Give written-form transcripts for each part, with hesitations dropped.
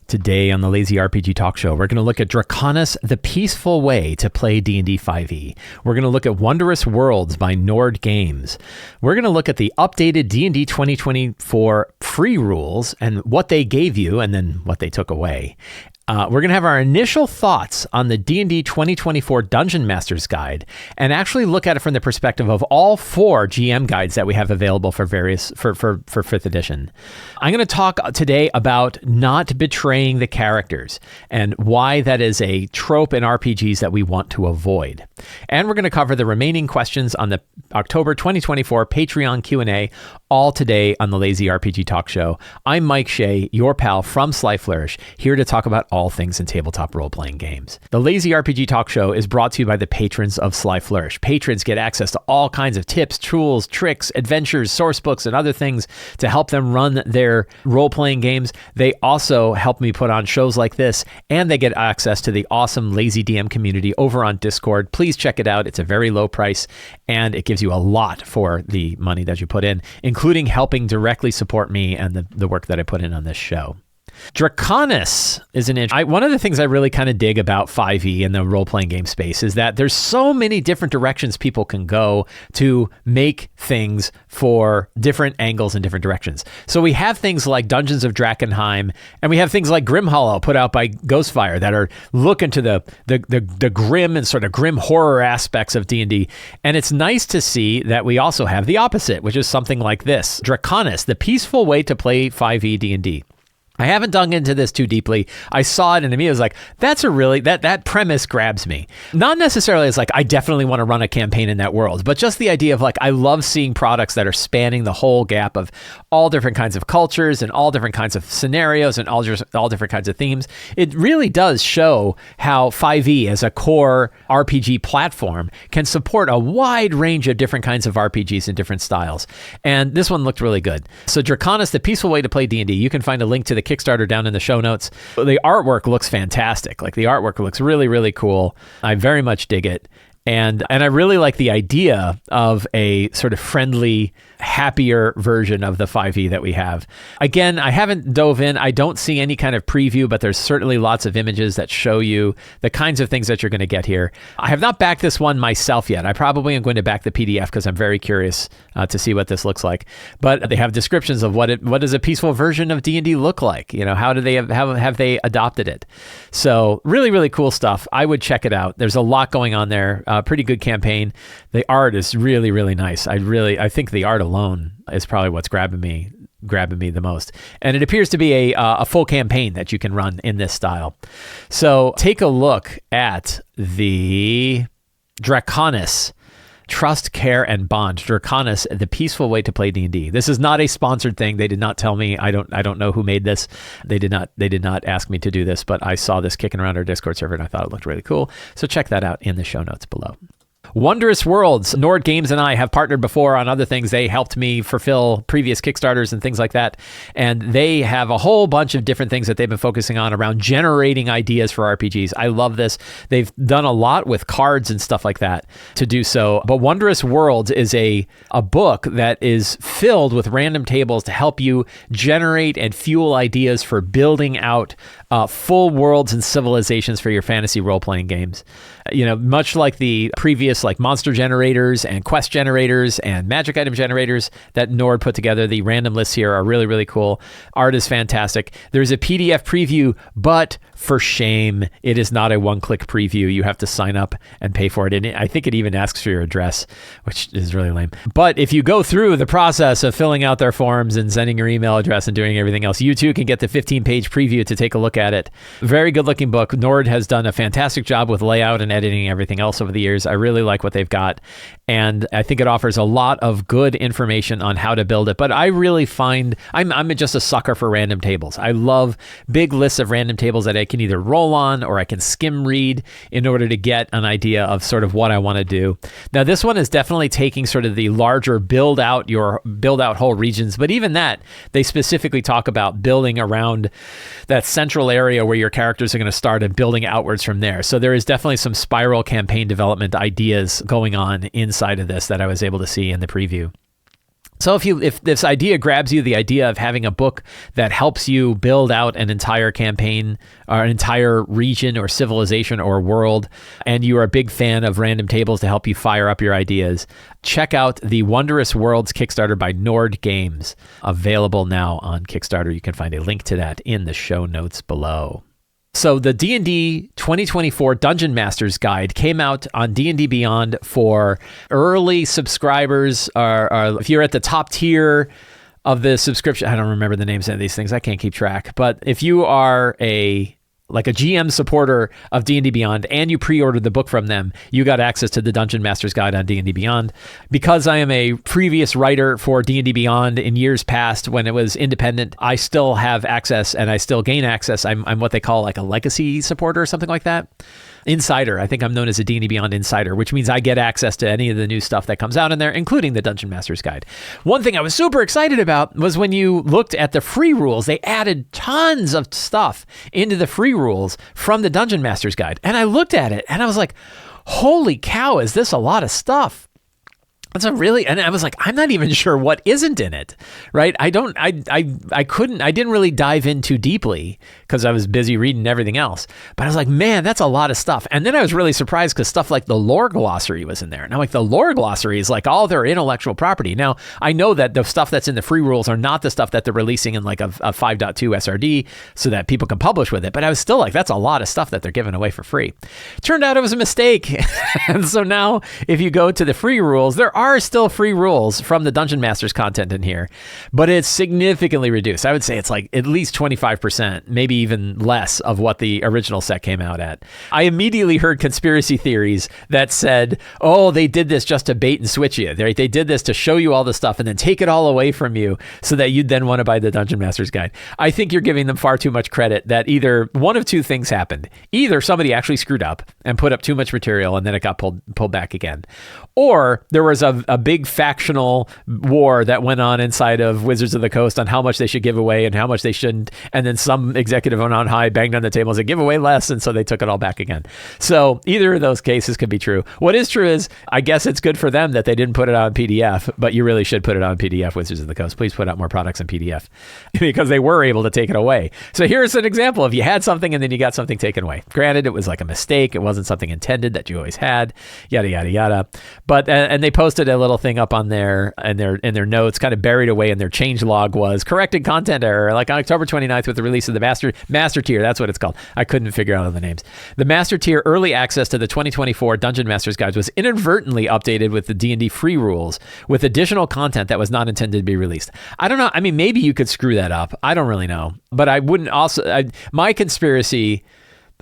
Today on the Lazy RPG Talk Show, we're going to look at Draconis, the peaceful way to play D&D 5e. We're going to look at Wondrous Worlds by Nord Games. We're going to look at the updated D&D 2024 free rules and what they gave you and then what they took away. We're going to have our initial thoughts on the D&D 2024 Dungeon Master's Guide and actually look at it from the perspective of all 4 GM guides that we have available for various for 5th edition. I'm going to talk today about not betraying the characters and why that is a trope in RPGs that we want to avoid. And we're going to cover the remaining questions on the October 2024 Patreon Q&A, all today on the Lazy RPG Talk Show. I'm Mike Shea, your pal from Sly Flourish, here to talk about all things in tabletop role-playing games. The Lazy RPG Talk Show is brought to you by the patrons of Sly Flourish. Patrons get access to all kinds of tips, tools, tricks, adventures, source books, and other things to help them run their role-playing games. They also help me put on shows like this, and they get access to the awesome Lazy DM community over on Discord. Please check it out. It's a very low price, and it gives you a lot for the money that you put in, including helping directly support me and the work that I put in on this show. Draconis is one of the things I really kind of dig about 5e in the role-playing game space is that there's so many different directions people can go to make things for different angles and different directions. So we have things like Dungeons of Drakenheim, and we have things like Grimhollow put out by Ghostfire that are looking to the grim and sort of grim horror aspects of D&D. And it's nice to see that we also have the opposite, which is something like this. Draconis, the peaceful way to play 5e D&D. I haven't dug into this too deeply. I saw it and to me it was like, that's a really, that premise grabs me. Not necessarily as like, I definitely want to run a campaign in that world, but just the idea of like, I love seeing products that are spanning the whole gap of all different kinds of cultures and all different kinds of scenarios and all different kinds of themes. It really does show how 5e as a core RPG platform can support a wide range of different kinds of RPGs in different styles. And this one looked really good. So Draconis, the peaceful way to play D&D. You can find a link to the Kickstarter down in the show notes. The artwork looks fantastic. Like the artwork looks really, really cool. I very much dig it. And I really like the idea of a sort of friendly, happier version of the 5e that we have. Again, I haven't dove in. I don't see any kind of preview, but there's certainly lots of images that show you the kinds of things that you're going to get here. I have not backed this one myself yet. I probably am going to back the PDF because I'm very curious to see what this looks like. But they have descriptions of what does a peaceful version of D&D look like? You know, how do they have they adopted it? So really, really cool stuff. I would check it out. There's a lot going on there. Pretty good campaign. The art is really, really nice. I think the art alone is probably what's grabbing me the most. And it appears to be a full campaign that you can run in this style. So take a look at the Draconis. Trust, Care, and Bond. Draconis, the peaceful way to play D&D. This is not a sponsored thing. They did not tell me. I don't know who made this. They did not ask me to do this, but I saw this kicking around our Discord server and I thought it looked really cool. So check that out in the show notes below. Wondrous Worlds. Nord Games and I have partnered before on other things. They helped me fulfill previous Kickstarters and things like that. And they have a whole bunch of different things that they've been focusing on around generating ideas for RPGs. I love this. They've done a lot with cards and stuff like that to do so. But Wondrous Worlds is a book that is filled with random tables to help you generate and fuel ideas for building out full worlds and civilizations for your fantasy role-playing games. You know, much like the previous like monster generators and quest generators and magic item generators that Nord put together, the random lists here are really, really cool. Art is fantastic. There's a PDF preview, but for shame, it is not a one-click preview. You have to sign up and pay for it. And I think it even asks for your address, which is really lame. But if you go through the process of filling out their forms and sending your email address and doing everything else, you too can get the 15-page preview to take a look at it. Very good-looking book. Nord has done a fantastic job with layout and editing and everything else over the years. I really like what they've got. And I think it offers a lot of good information on how to build it. But I really find, I'm just a sucker for random tables. I love big lists of random tables that I can either roll on or I can skim read in order to get an idea of sort of what I want to do. Now, this one is definitely taking sort of the larger build out whole regions. But even that, they specifically talk about building around that central area where your characters are going to start and building outwards from there. So there is definitely some spiral campaign development ideas going on inside of this that I was able to see in the preview. So if this idea grabs you, the idea of having a book that helps you build out an entire campaign or an entire region or civilization or world, and you are a big fan of random tables to help you fire up your ideas, check out the Wondrous Worlds Kickstarter by Nord Games, available now on Kickstarter. You can find a link to that in the show notes below. So the D&D 2024 Dungeon Masters Guide came out on D&D Beyond for early subscribers, or if you're at the top tier of the subscription. I don't remember the names of these things. I can't keep track. But if you are a GM supporter of D&D Beyond and you pre-ordered the book from them, you got access to the Dungeon Master's Guide on D&D Beyond. Because I am a previous writer for D&D Beyond in years past when it was independent, I still have access and I still gain access. I'm what they call like a legacy supporter or something like that. Insider. I think I'm known as a D&D Beyond Insider, which means I get access to any of the new stuff that comes out in there, including the Dungeon Master's Guide. One thing I was super excited about was when you looked at the free rules, they added tons of stuff into the free rules from the Dungeon Master's Guide. And I looked at it and I was like, holy cow, is this a lot of stuff? And I was like, I'm not even sure what isn't in it, right? I didn't really dive in too deeply because I was busy reading everything else. But I was like, man, that's a lot of stuff. And then I was really surprised because stuff like the lore glossary was in there. And I'm like, the lore glossary is like all their intellectual property. Now, I know that the stuff that's in the free rules are not the stuff that they're releasing in like a 5.2 SRD so that people can publish with it. But I was still like, that's a lot of stuff that they're giving away for free. Turned out it was a mistake. And so now if you go to the free rules, there are still free rules from the Dungeon Masters content in here, but it's significantly reduced. I would say it's like at least 25%, maybe even less of what the original set came out at. I immediately heard conspiracy theories that said, oh, they did this just to bait and switch you. They did this to show you all the stuff and then take it all away from you so that you'd then want to buy the Dungeon Masters Guide. I think you're giving them far too much credit that either one of two things happened. Either somebody actually screwed up and put up too much material and then it got pulled back again. Or there was a big factional war that went on inside of Wizards of the Coast on how much they should give away and how much they shouldn't. And then some executive on high banged on the table and said, give away less. And so they took it all back again. So either of those cases could be true. What is true is, I guess it's good for them that they didn't put it on PDF, but you really should put it on PDF, Wizards of the Coast. Please put out more products in PDF because they were able to take it away. So here's an example of you had something and then you got something taken away. Granted, it was like a mistake. It wasn't something intended that you always had, yada, yada, yada. But, and they posted a little thing up on there and in their notes, kind of buried away in their change log, was corrected content error, like on October 29th with the release of the master tier. That's what it's called. I couldn't figure out all the names. The master tier early access to the 2024 Dungeon Masters Guides was inadvertently updated with the D&D free rules with additional content that was not intended to be released. I don't know. I mean, maybe you could screw that up. I don't really know, but I wouldn't my conspiracy,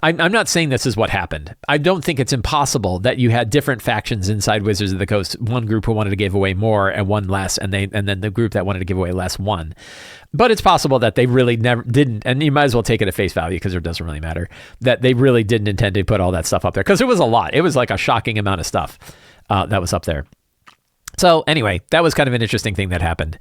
I'm not saying this is what happened. I don't think it's impossible that you had different factions inside Wizards of the Coast. One group who wanted to give away more and one less, and then the group that wanted to give away less won. But it's possible that they really never didn't, and you might as well take it at face value because it doesn't really matter, that they really didn't intend to put all that stuff up there because it was a lot. It was like a shocking amount of stuff that was up there. So anyway, that was kind of an interesting thing that happened.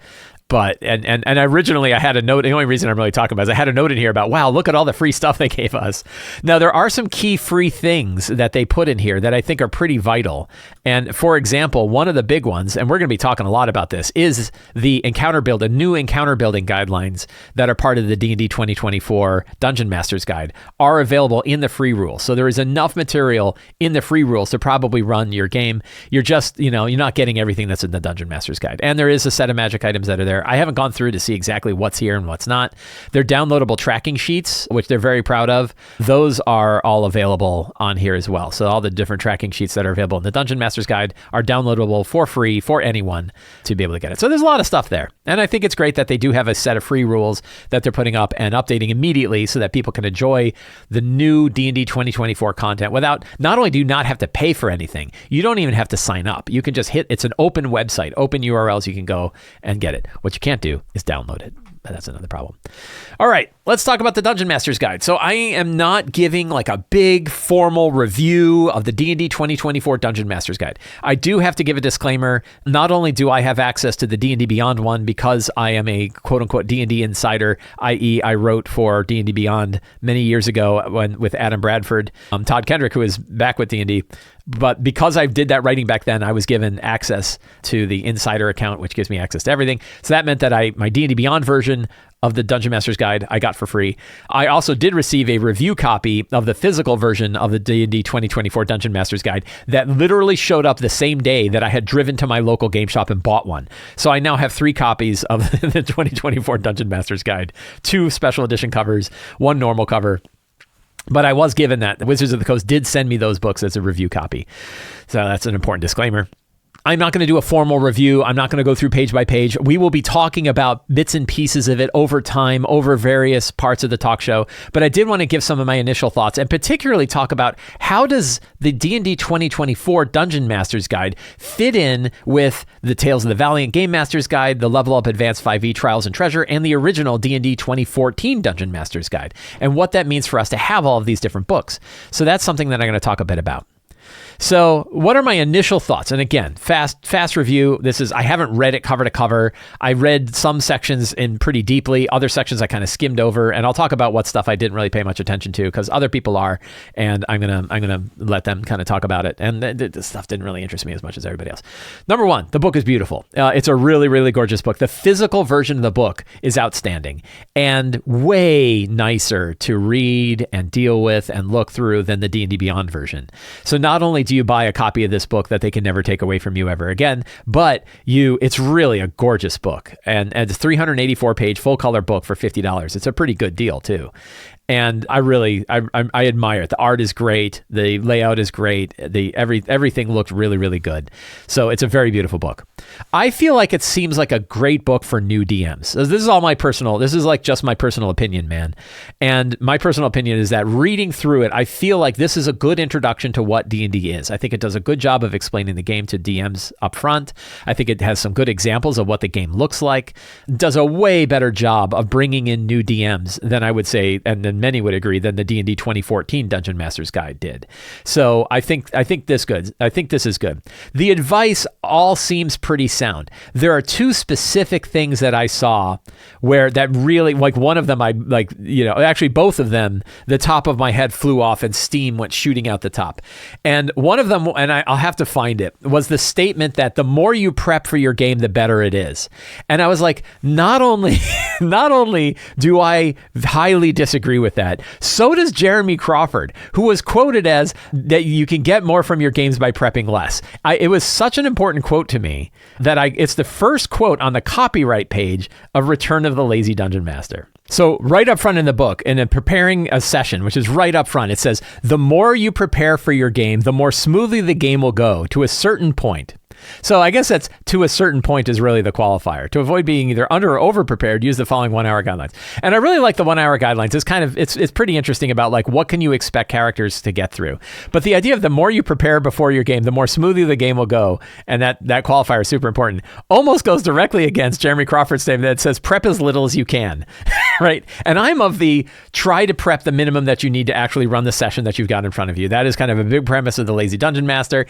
But, and originally I had a note, the only reason I'm really talking about is I had a note in here about, wow, look at all the free stuff they gave us. Now, there are some key free things that they put in here that I think are pretty vital. And for example, one of the big ones, and we're going to be talking a lot about this, is the new encounter building guidelines that are part of the D&D 2024 Dungeon Masters Guide are available in the free rules. So there is enough material in the free rules to probably run your game. You're just, you're not getting everything that's in the Dungeon Masters Guide. And there is a set of magic items that are there. I haven't gone through to see exactly what's here and what's not. They're downloadable tracking sheets, which they're very proud of. Those are all available on here as well. So all the different tracking sheets that are available in the Dungeon Master's Guide are downloadable for free for anyone to be able to get it. So there's a lot of stuff there. And I think it's great that they do have a set of free rules that they're putting up and updating immediately so that people can enjoy the new D&D 2024 content without, not only do you not have to pay for anything, you don't even have to sign up. You can just it's an open website, open URLs, you can go and get it. What you can't do is download it. but that's another problem. All right, let's talk about the Dungeon Master's Guide. So I am not giving like a big formal review of the D&D 2024 Dungeon Master's Guide. I do have to give a disclaimer. Not only do I have access to the D&D Beyond one because I am a quote-unquote D&D insider, i.e. I wrote for D&D Beyond many years ago with Adam Bradford, Todd Kendrick, who is back with D&D. But because I did that writing back then, I was given access to the insider account, which gives me access to everything. So that meant that my D&D Beyond version of the Dungeon Master's Guide I got for free. I also did receive a review copy of the physical version of the D&D 2024 Dungeon Master's Guide that literally showed up the same day that I had driven to my local game shop and bought one. So I now have 3 copies of the 2024 Dungeon Master's Guide, 2 special edition covers, 1 normal cover. But I was given that. The Wizards of the Coast did send me those books as a review copy. So that's an important disclaimer. I'm not going to do a formal review. I'm not going to go through page by page. We will be talking about bits and pieces of it over time, over various parts of the talk show. But I did want to give some of my initial thoughts and particularly talk about how does the D&D 2024 Dungeon Master's Guide fit in with the Tales of the Valiant Gamemaster's Guide, the Level Up Advanced 5e Trials and Treasure, and the original D&D 2014 Dungeon Master's Guide, and what that means for us to have all of these different books. So that's something that I'm going to talk a bit about. So what are my initial thoughts? And again, fast review. I haven't read it cover to cover. I read some sections in pretty deeply. Other sections I kind of skimmed over, and I'll talk about what stuff I didn't really pay much attention to because other people are, and I'm gonna let them kind of talk about it. And the stuff didn't really interest me as much as everybody else. Number 1, the book is beautiful. It's a really, really gorgeous book. The physical version of the book is outstanding and way nicer to read and deal with and look through than the D&D Beyond version. So not only do you buy a copy of this book that they can never take away from you ever again, but it's really a gorgeous book. And it's a 384-page full-color book for $50. It's a pretty good deal, too. And I admire it. The art is great. The layout is great. Everything looked really, really good. So it's a very beautiful book. I feel like it seems like a great book for new DMs. So this is like just my personal opinion, man. And my personal opinion is that reading through it, I feel like this is a good introduction to what D&D is. I think it does a good job of explaining the game to DMs up front. I think it has some good examples of what the game looks like. It does a way better job of bringing in new DMs than I would say, and then many would agree, than the D&D 2014 Dungeon Master's Guide did. So I think this is good. The advice all seems pretty sound. There are 2 specific things that I saw where that really, like one of them, actually both of them, the top of my head flew off and steam went shooting out the top. And one of them, and I'll have to find it, was the statement that the more you prep for your game, the better it is. And I was like, not only do I highly disagree with that, so does Jeremy Crawford, who was quoted as that you can get more from your games by prepping less. It was such an important quote to me that it's the first quote on the copyright page of Return of the Lazy Dungeon Master. So right up front in the book, and in preparing a session, which is right up front, it says, the more you prepare for your game, the more smoothly the game will go to a certain point. So I guess that's to a certain point is really the qualifier. To avoid being either under or over prepared, use the following 1 hour guidelines. And I really like the 1 hour guidelines. It's pretty interesting about like what can you expect characters to get through. But the idea of the more you prepare before your game, the more smoothly the game will go, and that qualifier is super important, almost goes directly against Jeremy Crawford's statement that says prep as little as you can. Right? And I'm of the try to prep the minimum that you need to actually run the session that you've got in front of you. That is kind of a big premise of the Lazy Dungeon Master.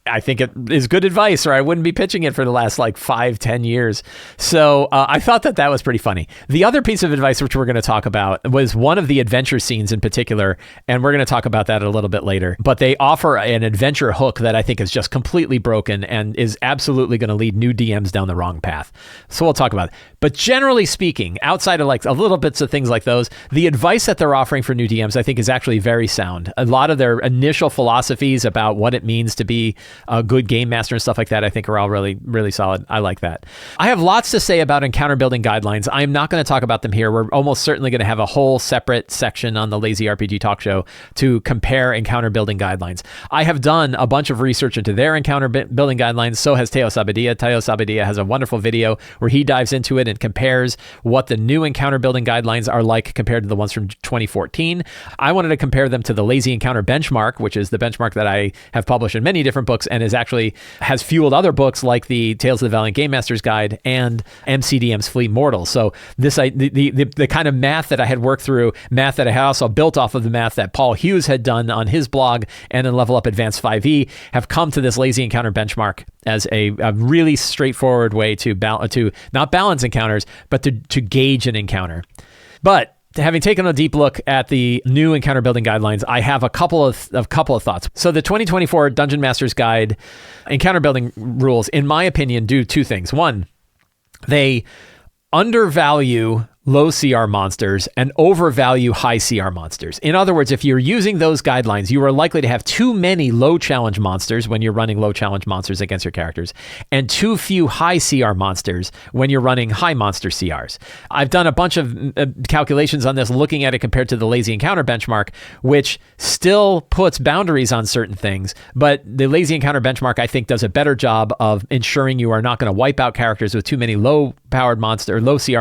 I think it is good advice, or I wouldn't be pitching it for the last 5-10 years. So I thought that was pretty funny. The other piece of advice, which we're going to talk about, was one of the adventure scenes in particular, and we're going to talk about that a little bit later. But they offer an adventure hook that I think is just completely broken and is absolutely going to lead new DMs down the wrong path. So we'll talk about it. But generally speaking, outside of a little bits of things like those, the advice that they're offering for new DMs, I think, is actually very sound. A lot of their initial philosophies about what it means to be a good game master and stuff like that, I think are all really, really solid. I like that. I have lots to say about encounter building guidelines. I'm not going to talk about them here. We're almost certainly going to have a whole separate section on the Lazy RPG Talk Show to compare encounter building guidelines. I have done a bunch of research into their encounter building guidelines. So has Teo Sabadia. Teo Sabadia has a wonderful video where he dives into it and compares what the new encounter building guidelines are like compared to the ones from 2014. I wanted to compare them to the Lazy Encounter benchmark, which is the benchmark that I have published in many different books books and has fueled other books like the Tales of the Valiant Gamemaster's Guide and MCDM's Fleet Mortals. So the kind of math that I had worked through, math that I had also built off of the math that Paul Hughes had done on his blog and in Level Up Advanced 5e, have come to this lazy encounter benchmark as a really straightforward way to not balance encounters, but to gauge an encounter. But having taken a deep look at the new encounter building guidelines, I have a couple of thoughts. So the 2024 Dungeon Master's Guide encounter building rules, in my opinion, do two things. One, they undervalue low CR monsters and overvalue high CR monsters. In other words, if you're using those guidelines, you are likely to have too many low challenge monsters when you're running low challenge monsters against your characters, and too few high CR monsters when you're running high monster CRs. I've done a bunch of calculations on this, looking at it compared to the lazy encounter benchmark, which still puts boundaries on certain things, but the lazy encounter benchmark, I think, does a better job of ensuring you are not going to wipe out characters with too many low CR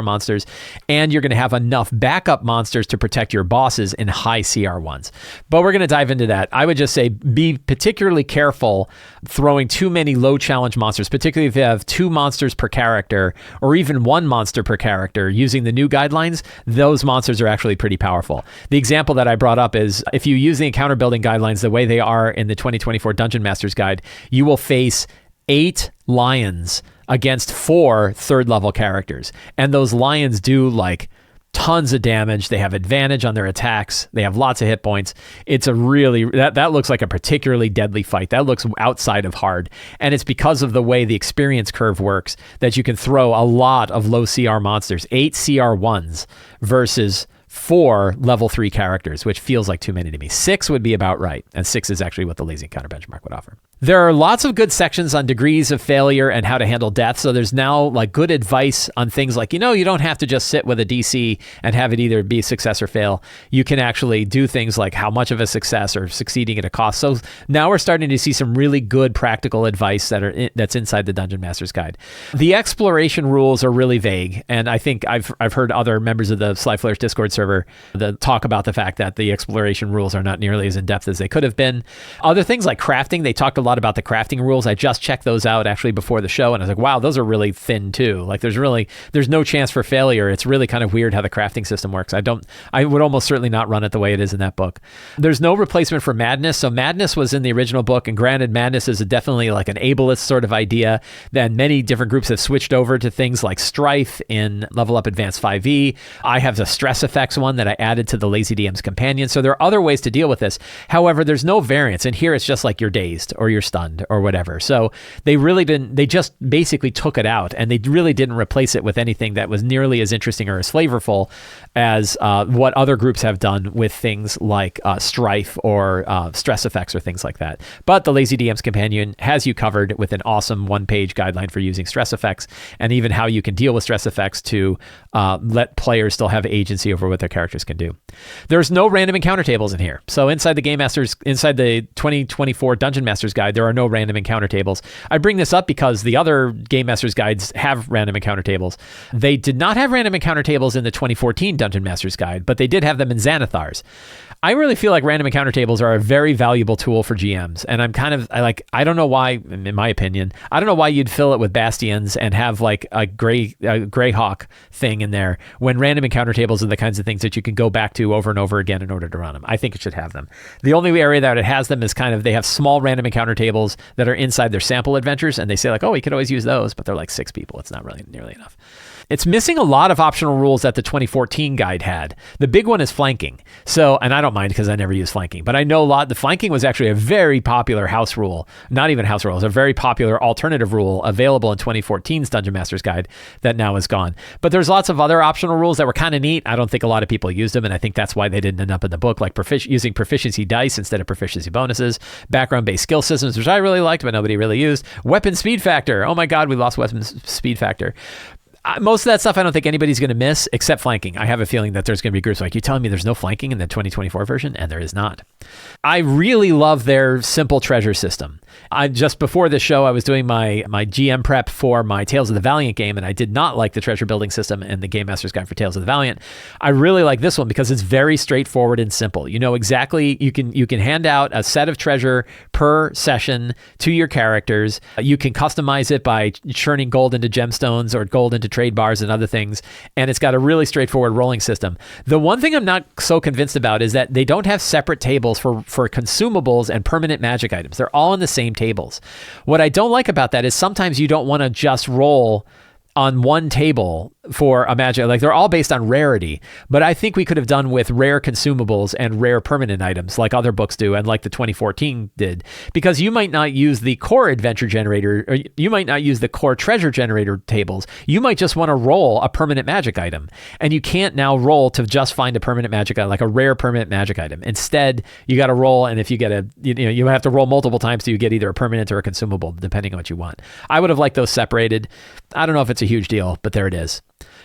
monsters, and you're going to have enough backup monsters to protect your bosses in high CR ones. But we're going to dive into that. I would just say be particularly careful throwing too many low challenge monsters, particularly if you have 2 monsters per character or even 1 monster per character. Using the new guidelines, those monsters are actually pretty powerful. The example that I brought up is if you use the encounter building guidelines the way they are in the 2024 Dungeon Master's Guide, you will face 8 lions against 4 third level characters. And those lions do like tons of damage. They have advantage on their attacks. They have lots of hit points. It's a really, that looks like a particularly deadly fight. That looks outside of hard. And it's because of the way the experience curve works that you can throw a lot of low CR monsters, 8 CR1s versus 4 level 3 characters, which feels like too many to me. 6 would be about right. And 6 is actually what the lazy encounter benchmark would offer. There are lots of good sections on degrees of failure and how to handle death. So there's now like good advice on things like, you don't have to just sit with a DC and have it either be success or fail. You can actually do things like how much of a success or succeeding at a cost. So now we're starting to see some really good practical advice that's inside the Dungeon Master's Guide. The exploration rules are really vague. And I think I've heard other members of the Sly Flourish Discord server that talk about the fact that the exploration rules are not nearly as in-depth as they could have been. Other things like crafting, they talked a lot about the crafting rules. I just checked those out actually before the show, and I was like, wow, those are really thin too. Like there's no chance for failure. It's really kind of weird how the crafting system works. I would almost certainly not run it the way it is in that book. There's no replacement for madness. So madness was in the original book, and granted, madness is definitely like an ableist sort of idea. Then many different groups have switched over to things like strife in Level Up Advanced 5e. I have the stress effects one that I added to the Lazy DM's Companion. So there are other ways to deal with this. However, there's no variance. And here it's just like you're dazed or you're stunned or whatever. So they just basically took it out, and they really didn't replace it with anything that was nearly as interesting or as flavorful as what other groups have done with things like strife or stress effects or things like that. But the Lazy DM's Companion has you covered with an awesome 1-page guideline for using stress effects, and even how you can deal with stress effects to let players still have agency over what their characters can do. There's no random encounter tables in here. So inside the 2024 Dungeon Master's Guide, there are no random encounter tables. I bring this up because the other Game Master's Guides have random encounter tables. They did not have random encounter tables in the 2014 Dungeon Master's Guide, but they did have them in Xanathar's. I really feel like random encounter tables are a very valuable tool for GMs. And I don't know why, in my opinion, I don't know why you'd fill it with bastions and have like a Greyhawk thing in there when random encounter tables are the kinds of things that you can go back to over and over again in order to run them. I think it should have them. The only area that it has them is they have small random encounter tables that are inside their sample adventures, and they say like, oh, we could always use those, but they're like 6 people. It's not really nearly enough. It's missing a lot of optional rules that the 2014 guide had. The big one is flanking. So, and I don't mind because I never use flanking, but I know the flanking was actually a very popular house rule, not even house rule, it was a very popular alternative rule available in 2014's Dungeon Master's Guide that now is gone. But there's lots of other optional rules that were kind of neat. I don't think a lot of people used them, and I think that's why they didn't end up in the book, like using proficiency dice instead of proficiency bonuses, background-based skill systems, which I really liked, but nobody really used. Weapon speed factor. Oh my God, we lost weapon speed factor. Most of that stuff I don't think anybody's going to miss, except flanking. I have a feeling that there's going to be groups like, you telling me there's no flanking in the 2024 version? And there is not. I really love their simple treasure system. Just before this show, I was doing my GM prep for my Tales of the Valiant game, and I did not like the treasure building system in the Gamemaster's Guide for Tales of the Valiant. I really like this one because it's very straightforward and simple. You know exactly, you can hand out a set of treasure per session to your characters. You can customize it by churning gold into gemstones or gold into trade bars and other things, and it's got a really straightforward rolling system. The one thing I'm not so convinced about is that they don't have separate tables for consumables and permanent magic items. They're all in the same tables. What I don't like about that is sometimes you don't want to just roll on one table for a magic, like they're all based on rarity, but I think we could have done with rare consumables and rare permanent items like other books do and like the 2014 did, because you might not use the core adventure generator, or you might not use the core treasure generator tables. You might just want to roll a permanent magic item, and you can't now roll to just find a permanent magic item, like a rare permanent magic item. Instead, you got to roll, and if you get you have to roll multiple times till you get either a permanent or a consumable, depending on what you want. I would have liked those separated. I don't know if it's a huge deal, but there it is.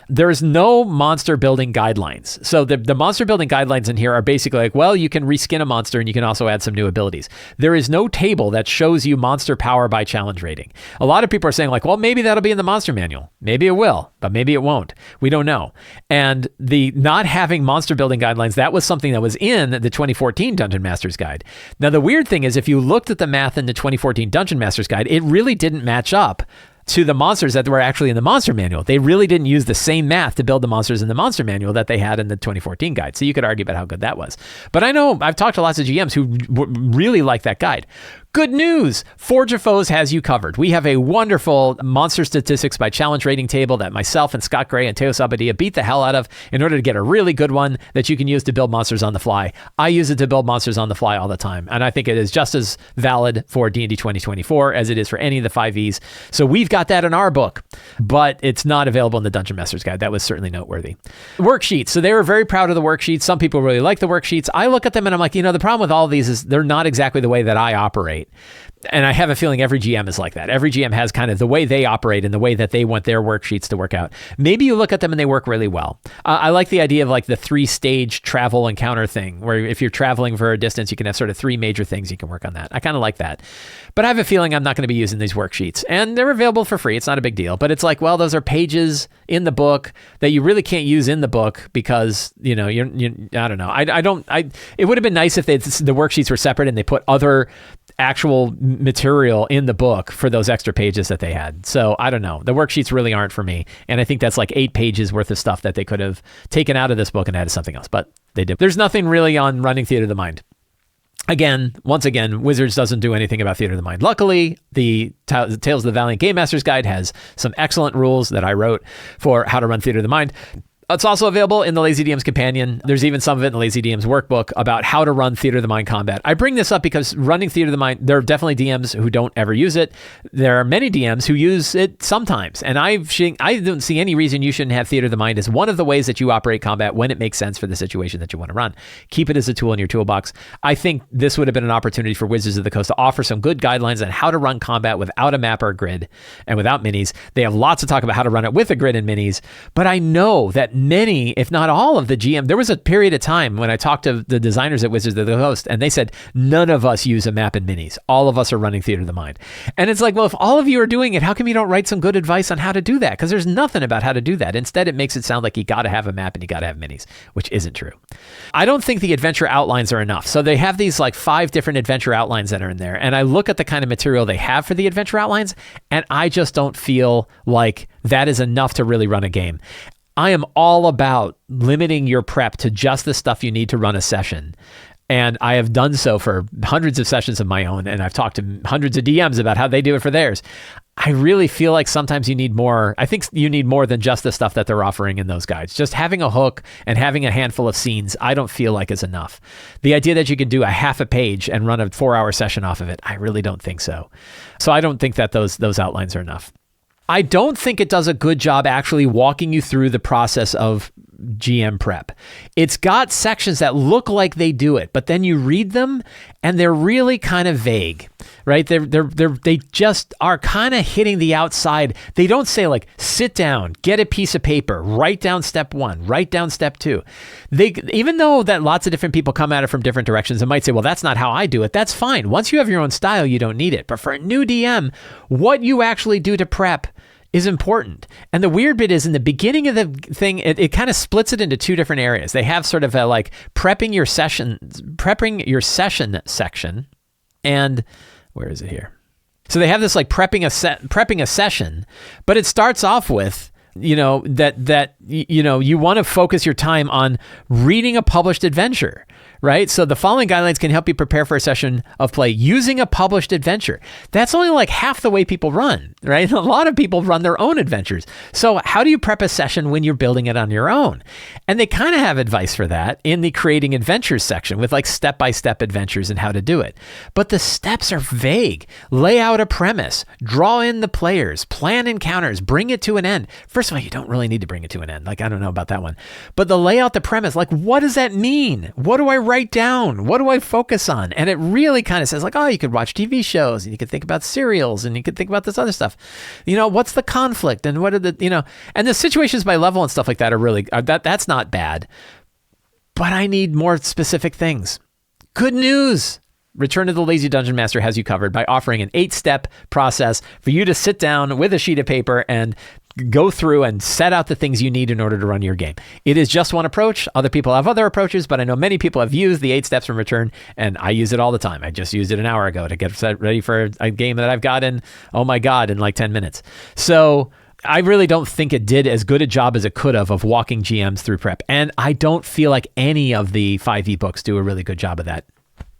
There's no monster building guidelines. So the monster building guidelines in here are basically like, well, you can reskin a monster and you can also add some new abilities. There is no table that shows you monster power by challenge rating. A lot of people are saying like, well, maybe that'll be in the monster manual. Maybe it will, but maybe it won't. We don't know. And the not having monster building guidelines, that was something that was in the 2014 Dungeon Master's Guide. Now, the weird thing is if you looked at the math in the 2014 Dungeon Master's Guide, it really didn't match up to the monsters that were actually in the monster manual. They really didn't use the same math to build the monsters in the monster manual that they had in the 2014 guide. So you could argue about how good that was. But I know I've talked to lots of GMs who really like that guide. Good news! Forge of Foes has you covered. We have a wonderful monster statistics by challenge rating table that myself and Scott Gray and Teos Abadia beat the hell out of in order to get a really good one that you can use to build monsters on the fly. I use it to build monsters on the fly all the time, and I think it is just as valid for D&D 2024 as it is for any of the 5e. So we've got that in our book, but it's not available in the Dungeon Master's Guide. That was certainly noteworthy. Worksheets. So they were very proud of the worksheets. Some people really like the worksheets. I look at them and I'm like, the problem with all of these is they're not exactly the way that I operate. And I have a feeling every GM is like that. Every GM has kind of the way they operate and the way that they want their worksheets to work out. Maybe you look at them and they work really well. I like the idea of like the 3-stage travel encounter thing, where if you're traveling for a distance, you can have sort of 3 major things you can work on that. I kind of like that. But I have a feeling I'm not going to be using these worksheets. And they're available for free. It's not a big deal. But it's like, well, those are pages in the book that you really can't use in the book because, I don't know. It would have been nice if the worksheets were separate and they put other actual material in the book for those extra pages that they had. So I don't know. The worksheets really aren't for me. And I think that's like 8 pages worth of stuff that they could have taken out of this book and added something else, but they did. There's nothing really on running Theater of the Mind. Once again, Wizards doesn't do anything about Theater of the Mind. Luckily, the Tales of the Valiant Gamemaster's Guide has some excellent rules that I wrote for how to run Theater of the Mind. It's also available in the Lazy DM's Companion. There's even some of it in the Lazy DM's workbook about how to run Theater of the Mind combat. I bring this up because running Theater of the Mind, there are definitely DMs who don't ever use it. There are many DMs who use it sometimes. And I don't see any reason you shouldn't have Theater of the Mind as one of the ways that you operate combat when it makes sense for the situation that you want to run. Keep it as a tool in your toolbox. I think this would have been an opportunity for Wizards of the Coast to offer some good guidelines on how to run combat without a map or a grid and without minis. They have lots to talk about how to run it with a grid and minis, but I know that many, if not all of the GM, there was a period of time when I talked to the designers at Wizards of the Coast and they said, none of us use a map and minis. All of us are running Theater of the Mind. And it's like, well, if all of you are doing it, how come you don't write some good advice on how to do that? Because there's nothing about how to do that. Instead, it makes it sound like you got to have a map and you got to have minis, which isn't true. I don't think the adventure outlines are enough. So they have these like 5 different adventure outlines that are in there. And I look at the kind of material they have for the adventure outlines, and I just don't feel like that is enough to really run a game. I am all about limiting your prep to just the stuff you need to run a session. And I have done so for hundreds of sessions of my own, and I've talked to hundreds of DMs about how they do it for theirs. I really feel like sometimes you need more. I think you need more than just the stuff that they're offering in those guides. Just having a hook and having a handful of scenes, I don't feel like is enough. The idea that you could do a half a page and run a 4-hour session off of it, I really don't think so. So I don't think that those outlines are enough. I don't think it does a good job actually walking you through the process of GM prep. It's got sections that look like they do it, but then you read them and they're really kind of vague, right? They just are kind of hitting the outside. They don't say like, sit down, get a piece of paper, write down step 1, write down step 2. Even though that lots of different people come at it from different directions and might say, well, that's not how I do it. That's fine. Once you have your own style, you don't need it. But for a new DM, what you actually do to prep is important. And the weird bit is in the beginning of the thing, it kind of splits it into 2 different areas. They have sort of a like prepping your session section. And where is it here? So they have this like prepping a session, but it starts off with, you want to focus your time on reading a published adventure, right? So the following guidelines can help you prepare for a session of play using a published adventure. That's only like half the way people run, right? A lot of people run their own adventures. So how do you prep a session when you're building it on your own? And they kind of have advice for that in the creating adventures section with like step-by-step adventures and how to do it. But the steps are vague. Lay out a premise, draw in the players, plan encounters, bring it to an end. First of all, you don't really need to bring it to an end. Like, I don't know about that one. But the lay out the premise, like, what does that mean? What do I write down? What do I focus on? And it really kind of says like, oh, you could watch TV shows and you could think about serials and you could think about this other stuff. What's the conflict and what are the, and the situations by level and stuff like that are really, that's not bad. But I need more specific things. Good news. Return to the Lazy Dungeon Master has you covered by offering an 8-step process for you to sit down with a sheet of paper and go through and set out the things you need in order to run your game. It is just one approach. Other people have other approaches, but I know many people have used the 8 steps from Return, and I use it all the time. I just used it an hour ago to get set ready for a game that I've got in like 10 minutes. So I really don't think it did as good a job as it could have of walking GMs through prep. And I don't feel like any of the 5e books do a really good job of that.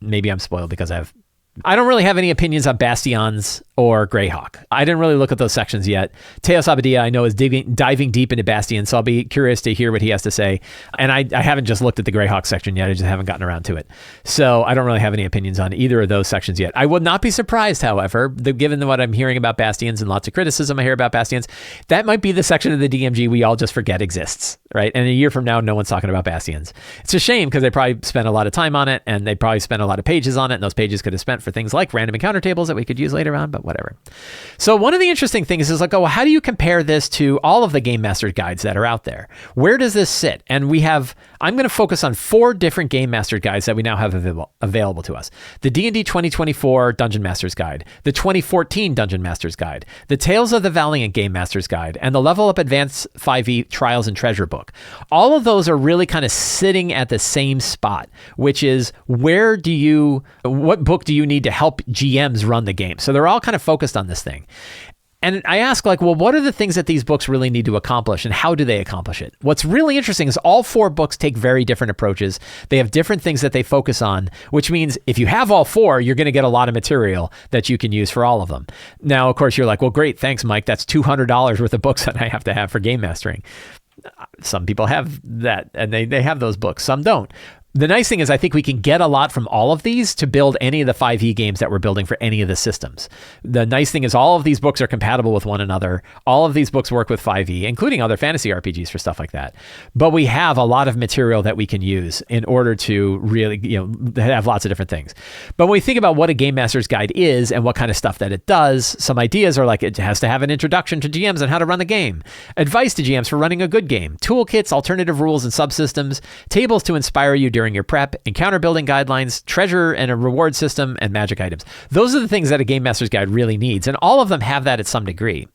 Maybe I'm spoiled because I don't really have any opinions on Bastions or Greyhawk. I didn't really look at those sections yet. Teos Abadia, I know, is diving deep into Bastion, so I'll be curious to hear what he has to say. And I haven't just looked at the Greyhawk section yet. I just haven't gotten around to it. So I don't really have any opinions on either of those sections yet. I would not be surprised, however, given what I'm hearing about Bastions and lots of criticism I hear about Bastions, that might be the section of the DMG we all just forget exists, right? And a year from now, no one's talking about Bastions. It's a shame because they probably spent a lot of time on it and they probably spent a lot of pages on it, and those pages could have spent for things like random encounter tables that we could use later on, but whatever. So one of the interesting things is like, well, how do you compare this to all of the Gamemaster guides that are out there? Where does this sit? And I'm going to focus on 4 different Gamemaster guides that we now have available to us. The D&D 2024 Dungeon Master's Guide, the 2014 Dungeon Master's Guide, the Tales of the Valiant Game Master's Guide, and the Level Up Advanced 5e Trials and Treasure book. All of those are really kind of sitting at the same spot, which is what book do you need to help GMs run the game? So they're all kind of focused on this thing. And I ask like, well, what are the things that these books really need to accomplish and how do they accomplish it? What's really interesting is all 4 books take very different approaches. They have different things that they focus on, which means if you have all 4, you're going to get a lot of material that you can use for all of them. Now, of course, you're like, well, great. Thanks, Mike. That's $200 worth of books that I have to have for game mastering. Some people have that and they have those books. Some don't. The nice thing is I think we can get a lot from all of these to build any of the 5e games that we're building for any of the systems. The nice thing is all of these books are compatible with one another. All of these books work with 5e, including other fantasy RPGs for stuff like that. But we have a lot of material that we can use in order to really, have lots of different things. But when we think about what a Game Master's Guide is and what kind of stuff that it does, some ideas are like it has to have an introduction to GMs on how to run the game, advice to GMs for running a good game, toolkits, alternative rules and subsystems, tables to inspire you during your prep, encounter building guidelines, treasure and a reward system, and magic items. Those are the things that a Game Master's Guide really needs, and all of them have that at some degree.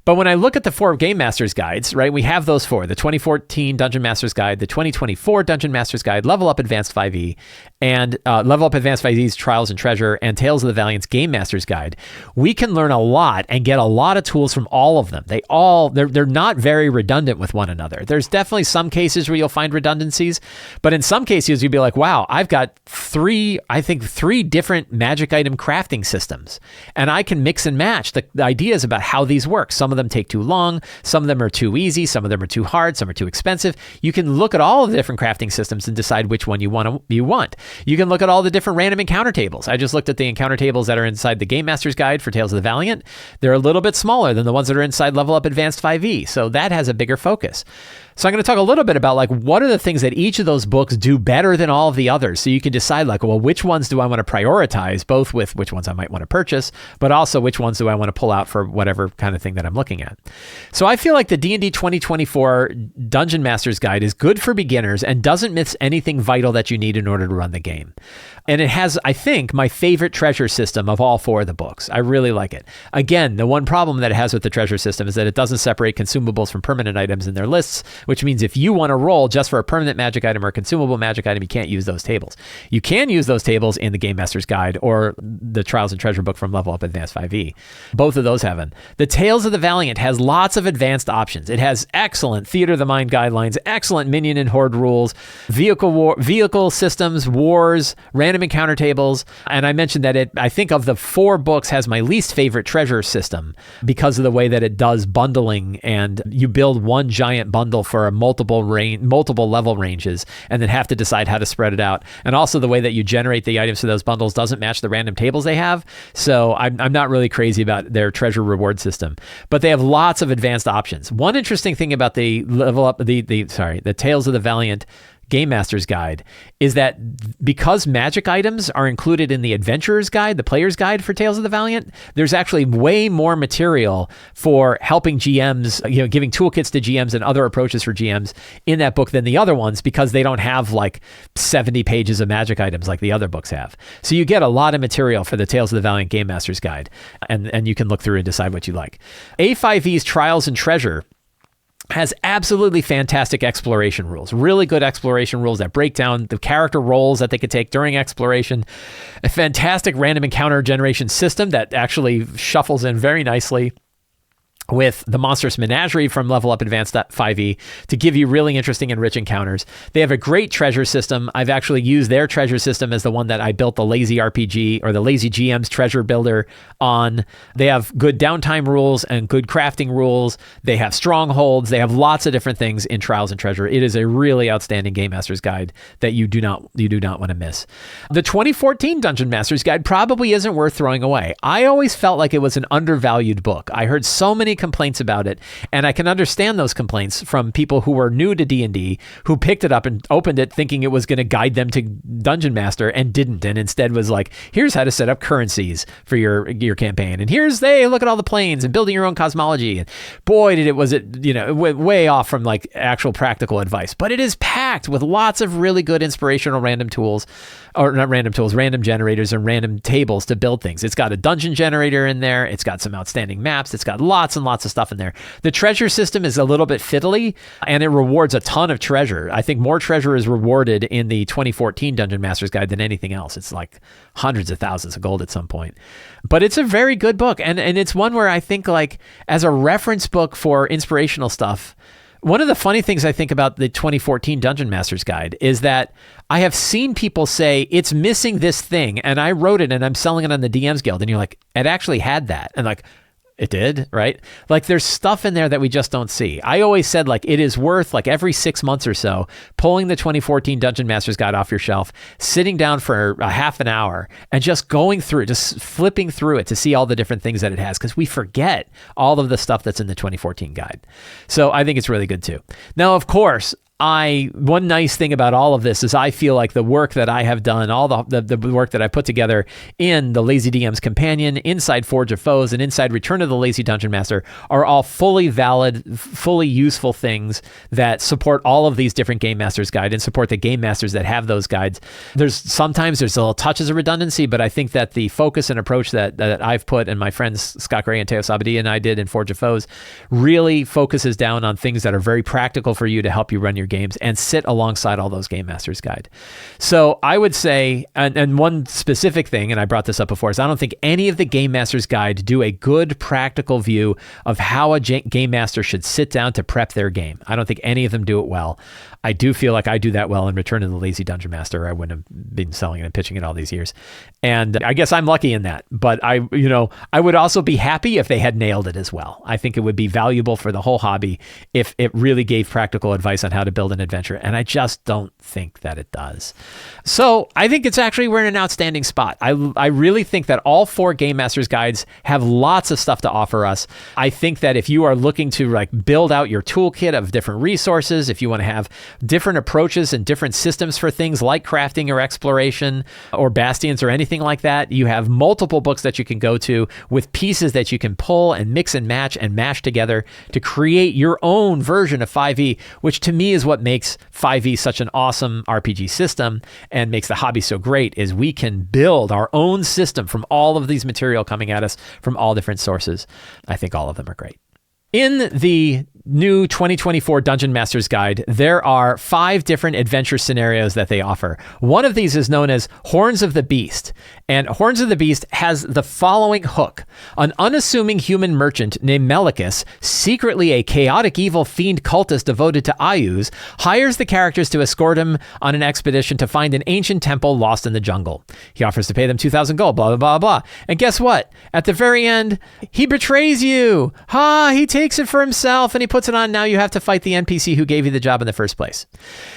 But when I look at the 4 Game Master's Guides, right, we have those 4, the 2014 Dungeon Master's Guide, the 2024 Dungeon Master's Guide, Level Up Advanced 5e, and Level Up Advanced 5e's Trials and Treasure, and Tales of the Valiant's Game Master's Guide. We can learn a lot and get a lot of tools from all of them. They're not very redundant with one another. There's definitely some cases where you'll find redundancies, but in some cases you'd be like, wow, I've got 3 different magic item crafting systems, and I can mix and match the ideas about how these work. Some of them take too long, some of them are too easy, some of them are too hard, some are too expensive. You can look at all of the different crafting systems and decide which one you want. You can look at all the different random encounter tables. I just looked at the encounter tables that are inside the Game Master's Guide for Tales of the Valiant. They're a little bit smaller than the ones that are inside Level Up Advanced 5e, so that has a bigger focus. So I'm going to talk a little bit about like what are the things that each of those books do better than all of the others. So you can decide like, well, which ones do I want to prioritize, both with which ones I might want to purchase, but also which ones do I want to pull out for whatever kind of thing that I'm looking at. So I feel like the D&D 2024 Dungeon Master's Guide is good for beginners and doesn't miss anything vital that you need in order to run the game. And it has, I think, my favorite treasure system of all 4 of the books. I really like it. Again, the one problem that it has with the treasure system is that it doesn't separate consumables from permanent items in their lists, which means if you want to roll just for a permanent magic item or a consumable magic item, you can't use those tables. You can use those tables in the Game Master's Guide or the Trials and Treasure book from Level Up Advanced 5e. Both of those have them. The Tales of the Valiant has lots of advanced options. It has excellent Theater of the Mind guidelines, excellent minion and horde rules, vehicle systems, wars, random encounter tables. And I mentioned that I think of the 4 books has my least favorite treasure system because of the way that it does bundling, and you build one giant bundle for a multiple level ranges and then have to decide how to spread it out. And also the way that you generate the items for those bundles doesn't match the random tables they have. So I'm not really crazy about their treasure reward system, but they have lots of advanced options. One interesting thing about the Tales of the Valiant Game Master's Guide is that because magic items are included in the Adventurer's Guide, the Player's Guide for Tales of the Valiant, there's actually way more material for helping GMs, giving toolkits to GMs and other approaches for GMs in that book than the other ones, because they don't have like 70 pages of magic items like the other books have. So you get a lot of material for the Tales of the Valiant Game Master's Guide, and you can look through and decide what you like. A5e's Trials and Treasure has absolutely fantastic exploration rules, really good exploration rules that break down the character roles that they could take during exploration, a fantastic random encounter generation system that actually shuffles in very nicely with the Monstrous Menagerie from Level Up Advanced 5e to give you really interesting and rich encounters. They have a great treasure system. I've actually used their treasure system as the one that I built the Lazy RPG or the Lazy GM's treasure builder on. They have good downtime rules and good crafting rules. They have strongholds. They have lots of different things in Trials and Treasure. It is a really outstanding Game Master's Guide that you do not want to miss. The 2014 Dungeon Master's Guide probably isn't worth throwing away. I always felt like it was an undervalued book. I heard so many complaints about it, and I can understand those complaints from people who were new to D&D who picked it up and opened it thinking it was going to guide them to Dungeon Master and didn't, and instead was like, here's how to set up currencies for your campaign, and here's look at all the planes and building your own cosmology. And boy, it went way off from like actual practical advice, but it is packed with lots of really good inspirational random generators and random tables to build things. It's got a dungeon generator in there. It's got some outstanding maps. It's got lots and lots of stuff in there. The treasure system is a little bit fiddly, and it rewards a ton of treasure. I think more treasure is rewarded in the 2014 Dungeon Master's Guide than anything else. It's like hundreds of thousands of gold at some point. But it's a very good book, and it's one where I think like as a reference book for inspirational stuff, one of the funny things I think about the 2014 Dungeon Master's Guide is that I have seen people say it's missing this thing, and I wrote it and I'm selling it on the DM's Guild, and you're like, it actually had that. And like, it did, right? Like there's stuff in there that we just don't see. I always said like it is worth like every 6 months or so pulling the 2014 Dungeon Master's Guide off your shelf, sitting down for a half an hour and just going through, just flipping through it to see all the different things that it has, because we forget all of the stuff that's in the 2014 guide. So I think it's really good too. Now, of course, one nice thing about all of this is I feel like the work that I have done, all the work that I put together in the Lazy DM's Companion, inside Forge of Foes, and inside Return of the Lazy Dungeon Master are all fully valid, fully useful things that support all of these different Game Masters guides and support the Game Masters that have those guides. Sometimes there's little touches of redundancy, but I think that the focus and approach that I've put, and my friends Scott Gray and Teo Sabadi and I did in Forge of Foes, really focuses down on things that are very practical for you to help you run your games and sit alongside all those Game Masters guide. So I would say, and one specific thing, and I brought this up before, is I don't think any of the Game Masters guide do a good practical view of how a Game Master should sit down to prep their game. I don't think any of them do it well. I do feel like I do that well in Return of the Lazy Dungeon Master. I wouldn't have been selling it and pitching it all these years. And I guess I'm lucky in that. But I would also be happy if they had nailed it as well. I think it would be valuable for the whole hobby if it really gave practical advice on how to build an adventure, and I just don't think that it does. So I think we're in an outstanding spot. I really think that all 4 Game Masters guides have lots of stuff to offer us. I think that if you are looking to like build out your toolkit of different resources, if you want to have different approaches and different systems for things like crafting or exploration or bastions or anything like that, you have multiple books that you can go to with pieces that you can pull and mix and match and mash together to create your own version of 5e, which to me is what makes 5e such an awesome RPG system and makes the hobby so great, is we can build our own system from all of these material coming at us from all different sources. I think all of them are great. In the new 2024 Dungeon Masters Guide, there are 5 different adventure scenarios that they offer. One of these is known as Horns of the Beast. And Horns of the Beast has the following hook. An unassuming human merchant named Melicus, secretly a chaotic evil fiend cultist devoted to Ayus, hires the characters to escort him on an expedition to find an ancient temple lost in the jungle. He offers to pay them 2,000 gold, blah, blah, blah, blah. And guess what? At the very end, he betrays you. He takes it for himself and he puts it on. Now you have to fight the NPC who gave you the job in the first place.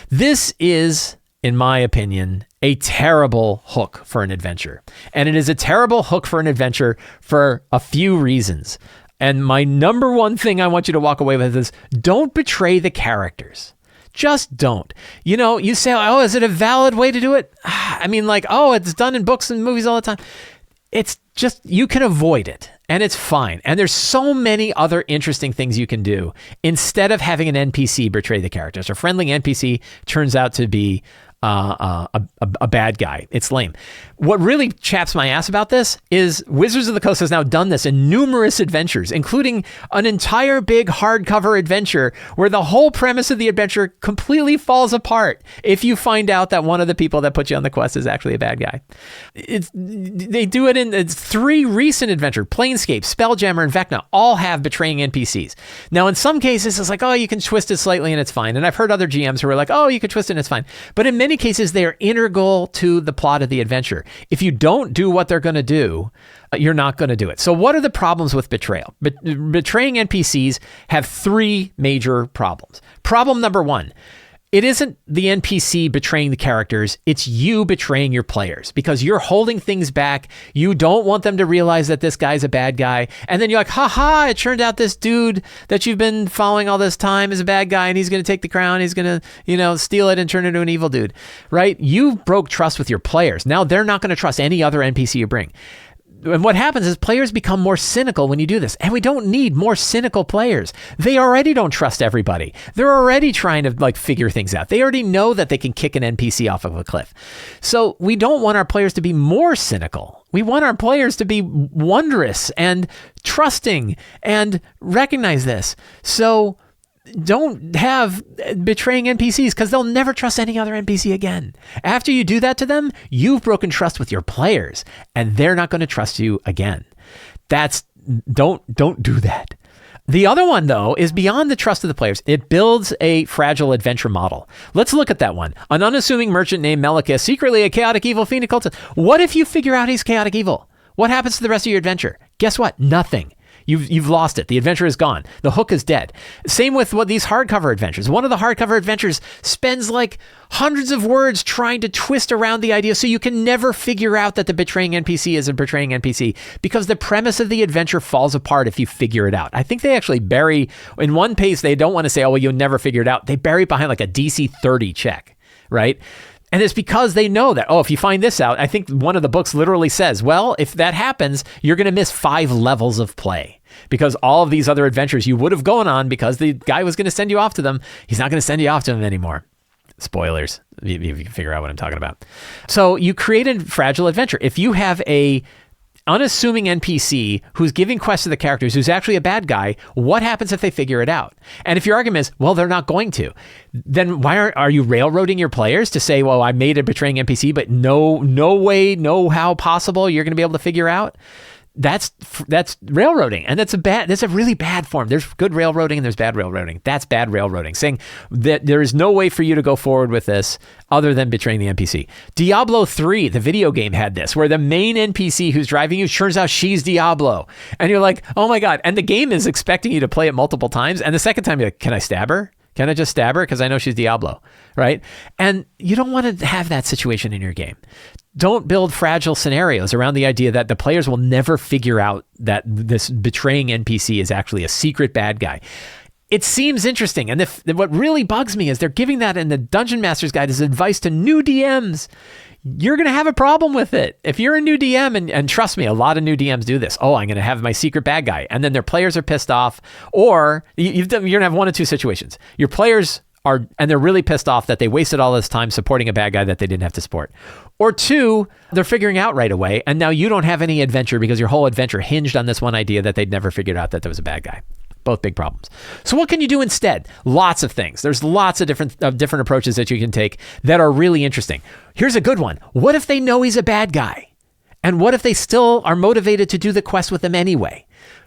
This is, in my opinion, a terrible hook for an adventure. And it is a terrible hook for an adventure for a few reasons. And my number one thing I want you to walk away with is don't betray the characters. Just don't. You know, you say, oh, is it a valid way to do it? I mean, like, oh, it's done in books and movies all the time. It's just, you can avoid it and it's fine. And there's so many other interesting things you can do instead of having an NPC betray the characters. A friendly NPC turns out to be a bad guy. It's lame. What really chaps my ass about this is Wizards of the Coast has now done this in numerous adventures, including an entire big hardcover adventure where the whole premise of the adventure completely falls apart if you find out that one of the people that put you on the quest is actually a bad guy. They do it in 3 recent adventures. Planescape, Spelljammer, and Vecna all have betraying NPCs. Now, in some cases, it's like, oh, you can twist it slightly and it's fine. And I've heard other GMs who are like, oh, you can twist it and it's fine. But in many cases, they are integral to the plot of the adventure. If you don't do what they're going to do, you're not going to do it. So what are the problems with betrayal? Betraying NPCs have 3 major problems. Problem number 1, it isn't the NPC betraying the characters, it's you betraying your players because you're holding things back. You don't want them to realize that this guy's a bad guy. And then you're like, haha, it turned out this dude that you've been following all this time is a bad guy and he's going to take the crown. He's going to, steal it and turn into an evil dude, right? You broke trust with your players. Now they're not going to trust any other NPC you bring. And what happens is players become more cynical when you do this. And we don't need more cynical players. They already don't trust everybody. They're already trying to figure things out. They already know that they can kick an NPC off of a cliff. So we don't want our players to be more cynical. We want our players to be wondrous and trusting and recognize this. So don't have betraying NPCs because they'll never trust any other NPC again. After you do that to them, you've broken trust with your players and they're not going to trust you again. Don't do that. The other one, though, is beyond the trust of the players. It builds a fragile adventure model. Let's look at that one. An unassuming merchant named Melicus, secretly a chaotic evil fiend cultist. What if you figure out he's chaotic evil? What happens to the rest of your adventure? Guess what? Nothing. You've lost it. The adventure is gone. The hook is dead. Same with these hardcover adventures. One of the hardcover adventures spends hundreds of words trying to twist around the idea so you can never figure out that the betraying NPC is a betraying NPC because the premise of the adventure falls apart if you figure it out. I think they actually bury, in one pace, they don't want to say, oh, well, you'll never figure it out. They bury it behind a DC 30 check, right? And it's because they know that, if you find this out, I think one of the books literally says, well, if that happens, you're going to miss 5 levels of play because all of these other adventures you would have gone on because the guy was going to send you off to them. He's not going to send you off to them anymore. Spoilers, if you can figure out what I'm talking about. So you create a fragile adventure. If you have a unassuming NPC who's giving quests to the characters who's actually a bad guy, what happens if they figure it out? And if your argument is, well, they're not going to, then why are you railroading your players to say, well, I made a betraying NPC, but no way, no how possible you're going to be able to figure out? That's railroading, and that's a really bad form. There's good railroading and there's bad railroading. That's bad railroading, saying that there is no way for you to go forward with this other than betraying the NPC. Diablo 3, the video game, had this, where the main NPC who's driving you, turns out she's Diablo. And you're like, oh my God. And the game is expecting you to play it multiple times. And the second time you're like, can I stab her? Can I just stab her? Because I know she's Diablo, right? And you don't want to have that situation in your game. Don't build fragile scenarios around the idea that the players will never figure out that this betraying NPC is actually a secret bad guy. It seems interesting. And what really bugs me is they're giving that in the Dungeon Master's Guide as advice to new DMs. You're going to have a problem with it. If you're a new DM, and trust me, a lot of new DMs do this. Oh, I'm going to have my secret bad guy. And then their players are pissed off. Or you're going to have one of two situations. Your players are, and they're really pissed off that they wasted all this time supporting a bad guy that they didn't have to support. Or two, they're figuring out right away. And now you don't have any adventure because your whole adventure hinged on this one idea that they'd never figured out that there was a bad guy. Both big problems. So what can you do instead? Lots of things. There's lots of different approaches that you can take that are really interesting. Here's a good one. What if they know he's a bad guy? And what if they still are motivated to do the quest with him anyway?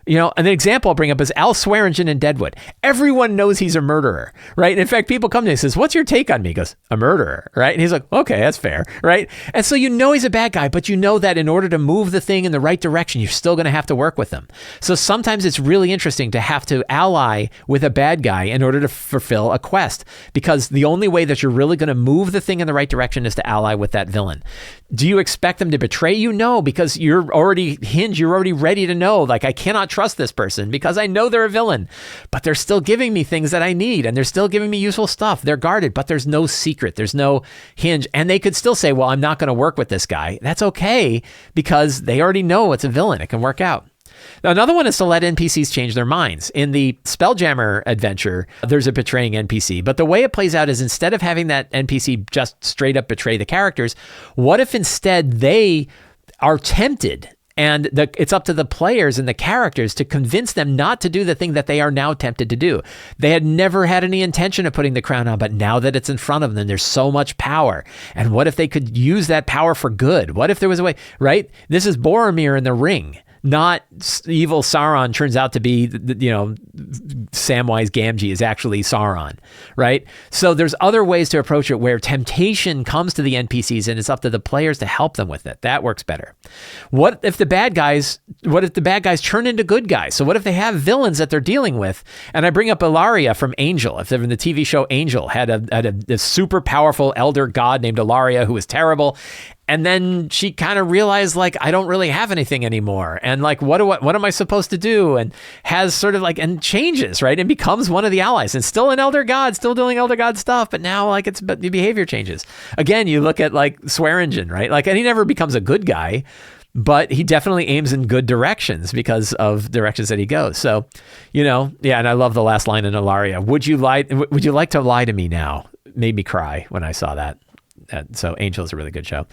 You know, an example I'll bring up is Al Swearingen in Deadwood. Everyone knows he's a murderer, right? In fact, people come to me and says, what's your take on me? He goes, a murderer, right? And he's like, okay, that's fair, right? And so you know he's a bad guy, but you know that in order to move the thing in the right direction, you're still going to have to work with him. So sometimes it's really interesting to have to ally with a bad guy in order to fulfill a quest, because the only way that you're really going to move the thing in the right direction is to ally with that villain. Do you expect them to betray you? No, because you're already hinged. You're already ready to know, like, I cannot trust this person because I know they're a villain, but they're still giving me things that I need and they're still giving me useful stuff. They're guarded, but there's no secret. There's no hinge. And they could still say, well, I'm not going to work with this guy. That's okay because they already know it's a villain. It can work out. Now, another one is to let NPCs change their minds. In the Spelljammer adventure, there's a betraying NPC, but the way it plays out is instead of having that NPC just straight up betray the characters, what if instead they are tempted? And it's up to the players and the characters to convince them not to do the thing that they are now tempted to do. They had never had any intention of putting the crown on, but now that it's in front of them, there's so much power. And what if they could use that power for good? What if there was a way, right? This is Boromir in the Ring. Not evil Sauron turns out to be, Samwise Gamgee is actually Sauron, right? So there's other ways to approach it where temptation comes to the NPCs and it's up to the players to help them with it. That works better. What if the bad guys turn into good guys? So what if they have villains that they're dealing with? And I bring up Ilaria from Angel. If they're in the TV show Angel, had a super powerful elder god named Ilaria who was terrible. And then she kind of realized, like, I don't really have anything anymore. And like, what am I supposed to do? And has sort of like, and changes, right? And becomes one of the allies and still an elder god, still doing elder god stuff. But now like the behavior changes. Again, you look at like Swearingen, right? Like, and he never becomes a good guy, but he definitely aims in good directions because of directions that he goes. So, and I love the last line in Ilaria. Would you like to lie to me now? Made me cry when I saw that. So Angel is a really good show.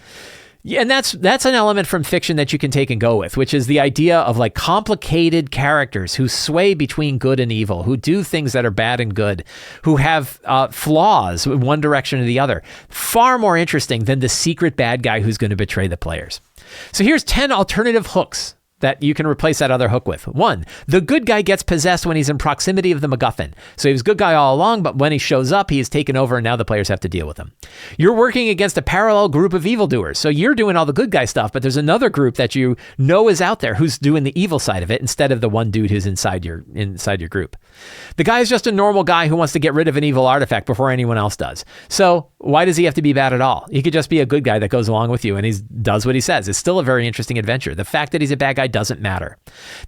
Yeah, and that's an element from fiction that you can take and go with, which is the idea of like complicated characters who sway between good and evil, who do things that are bad and good, who have flaws in one direction or the other. Far more interesting than the secret bad guy who's going to betray the players. So here's 10 alternative hooks that you can replace that other hook with. 1, the good guy gets possessed when he's in proximity of the MacGuffin. So he was a good guy all along, but when he shows up, he is taken over and now the players have to deal with him. You're working against a parallel group of evildoers. So you're doing all the good guy stuff, but there's another group that you know is out there who's doing the evil side of it instead of the one dude who's inside your group. The guy is just a normal guy who wants to get rid of an evil artifact before anyone else does. So why does he have to be bad at all? He could just be a good guy that goes along with you and he does what he says. It's still a very interesting adventure. The fact that he's a bad guy doesn't matter.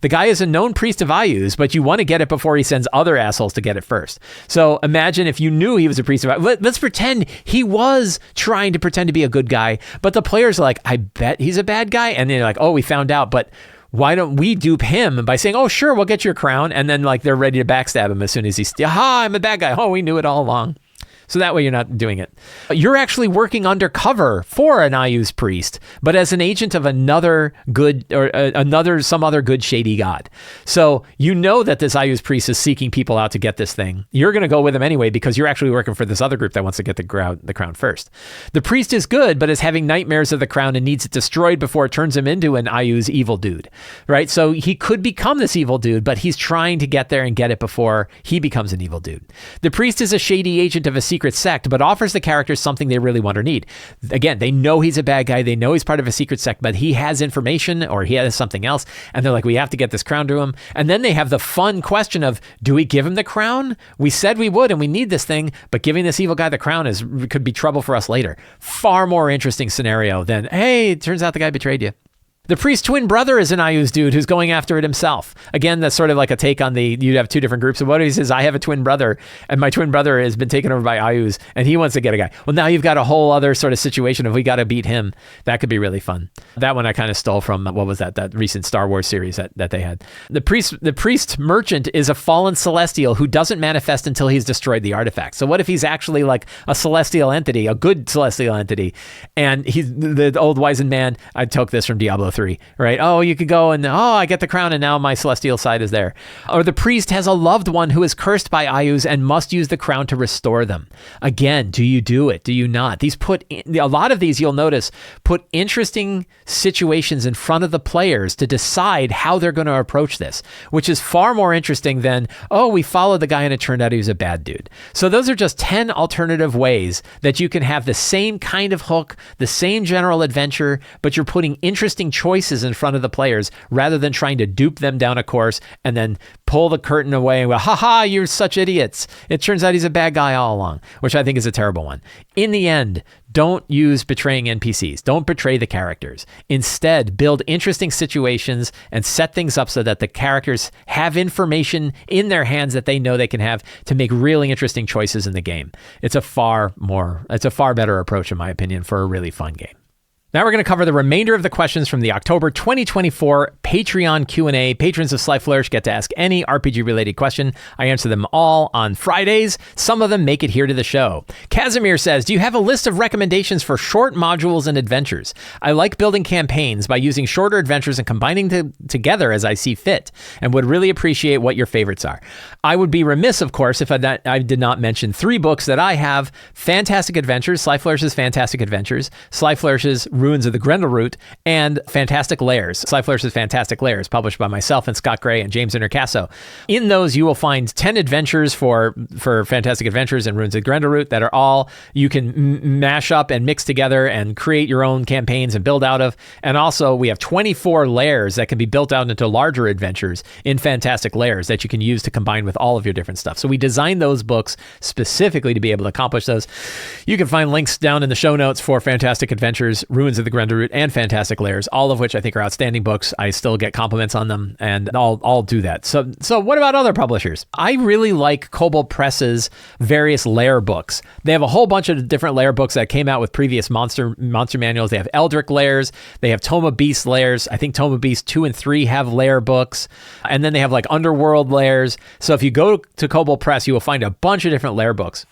The guy is a known priest of Ayuz, but you want to get it before he sends other assholes to get it first. So imagine if you knew he was a priest of Ayuz. Let's pretend he was trying to pretend to be a good guy, but the players are like, I bet he's a bad guy. And they're like, oh, we found out, but why don't we dupe him by saying, oh, sure, we'll get your crown. And then like they're ready to backstab him as soon as he's, I'm a bad guy. Oh, we knew it all along. So that way you're not doing it. You're actually working undercover for an Ayuz priest, but as an agent of another good or some other good shady god. So you know that this Ayuz priest is seeking people out to get this thing. You're going to go with him anyway because you're actually working for this other group that wants to get the crown first. The priest is good, but is having nightmares of the crown and needs it destroyed before it turns him into an Ayuz evil dude, right? So he could become this evil dude, but he's trying to get there and get it before he becomes an evil dude. The priest is a shady agent of a secret secret sect, but offers the characters something they really want or need. Again, they know he's a bad guy. They know he's part of a secret sect, but he has information or he has something else. And they're like, we have to get this crown to him. And then they have the fun question of, do we give him the crown? We said we would, and we need this thing, but giving this evil guy the crown could be trouble for us later. Far more interesting scenario than, hey, it turns out the guy betrayed you. The priest's twin brother is an Ayu's dude who's going after it himself. Again, that's sort of like a take on you have two different groups. And what he says, I have a twin brother, and my twin brother has been taken over by Ayus, and he wants to get a guy. Well, now you've got a whole other sort of situation of we got to beat him. That could be really fun. That one I kind of stole from, what was that recent Star Wars series that they had. The priest merchant is a fallen celestial who doesn't manifest until he's destroyed the artifact. So what if he's actually like a celestial entity, a good celestial entity, and he's the old wizened man? I took this from Diablo 3, right? Oh, you could go and, I get the crown and now my celestial side is there. Or the priest has a loved one who is cursed by Ayus and must use the crown to restore them. Again, do you do it? Do you not? A lot of these, you'll notice, put interesting situations in front of the players to decide how they're going to approach this, which is far more interesting than, we followed the guy and it turned out he was a bad dude. So those are just 10 alternative ways that you can have the same kind of hook, the same general adventure, but you're putting interesting choices in front of the players rather than trying to dupe them down a course and then pull the curtain away and go, haha, you're such idiots. It turns out he's a bad guy all along, which I think is a terrible one. In the end, don't use betraying NPCs. Don't betray the characters. Instead, build interesting situations and set things up so that the characters have information in their hands that they know they can have to make really interesting choices in the game. It's a far better approach, in my opinion, for a really fun game. Now we're going to cover the remainder of the questions from the October 2024 Patreon Q&A. Patrons of Sly Flourish get to ask any RPG-related question. I answer them all on Fridays. Some of them make it here to the show. Casimir says, do you have a list of recommendations for short modules and adventures? I like building campaigns by using shorter adventures and combining them together as I see fit, and would really appreciate what your favorites are. I would be remiss, of course, if I did not mention 3 books that I have: Fantastic Adventures, Sly Flourish's Fantastic Adventures, Sly Flourish's Ruins of the Grendelroot, and Fantastic Lairs, Sly Flourish's Fantastic Lairs, published by myself and Scott Gray and James Intercasso. In those, you will find 10 adventures for Fantastic Adventures and Ruins of the Grendelroot that are all you can mash up and mix together and create your own campaigns and build out of. And also, we have 24 lairs that can be built out into larger adventures in Fantastic Lairs that you can use to combine with all of your different stuff. So we designed those books specifically to be able to accomplish those. You can find links down in the show notes for Fantastic Adventures, Ruins of the Grendelroot, and Fantastic Lairs, all of which I think are outstanding books. I still get compliments on them, and I'll do that. So what about other publishers? I really like Kobold Press's various lair books. They have a whole bunch of different lair books that came out with previous monster manuals. They have Eldritch Lairs, they have Tome of Beasts Lairs. I think Tome of Beasts 2 and 3 have lair books, and then they have like Underworld Lairs. So if you go to Kobold Press, you will find a bunch of different lair books.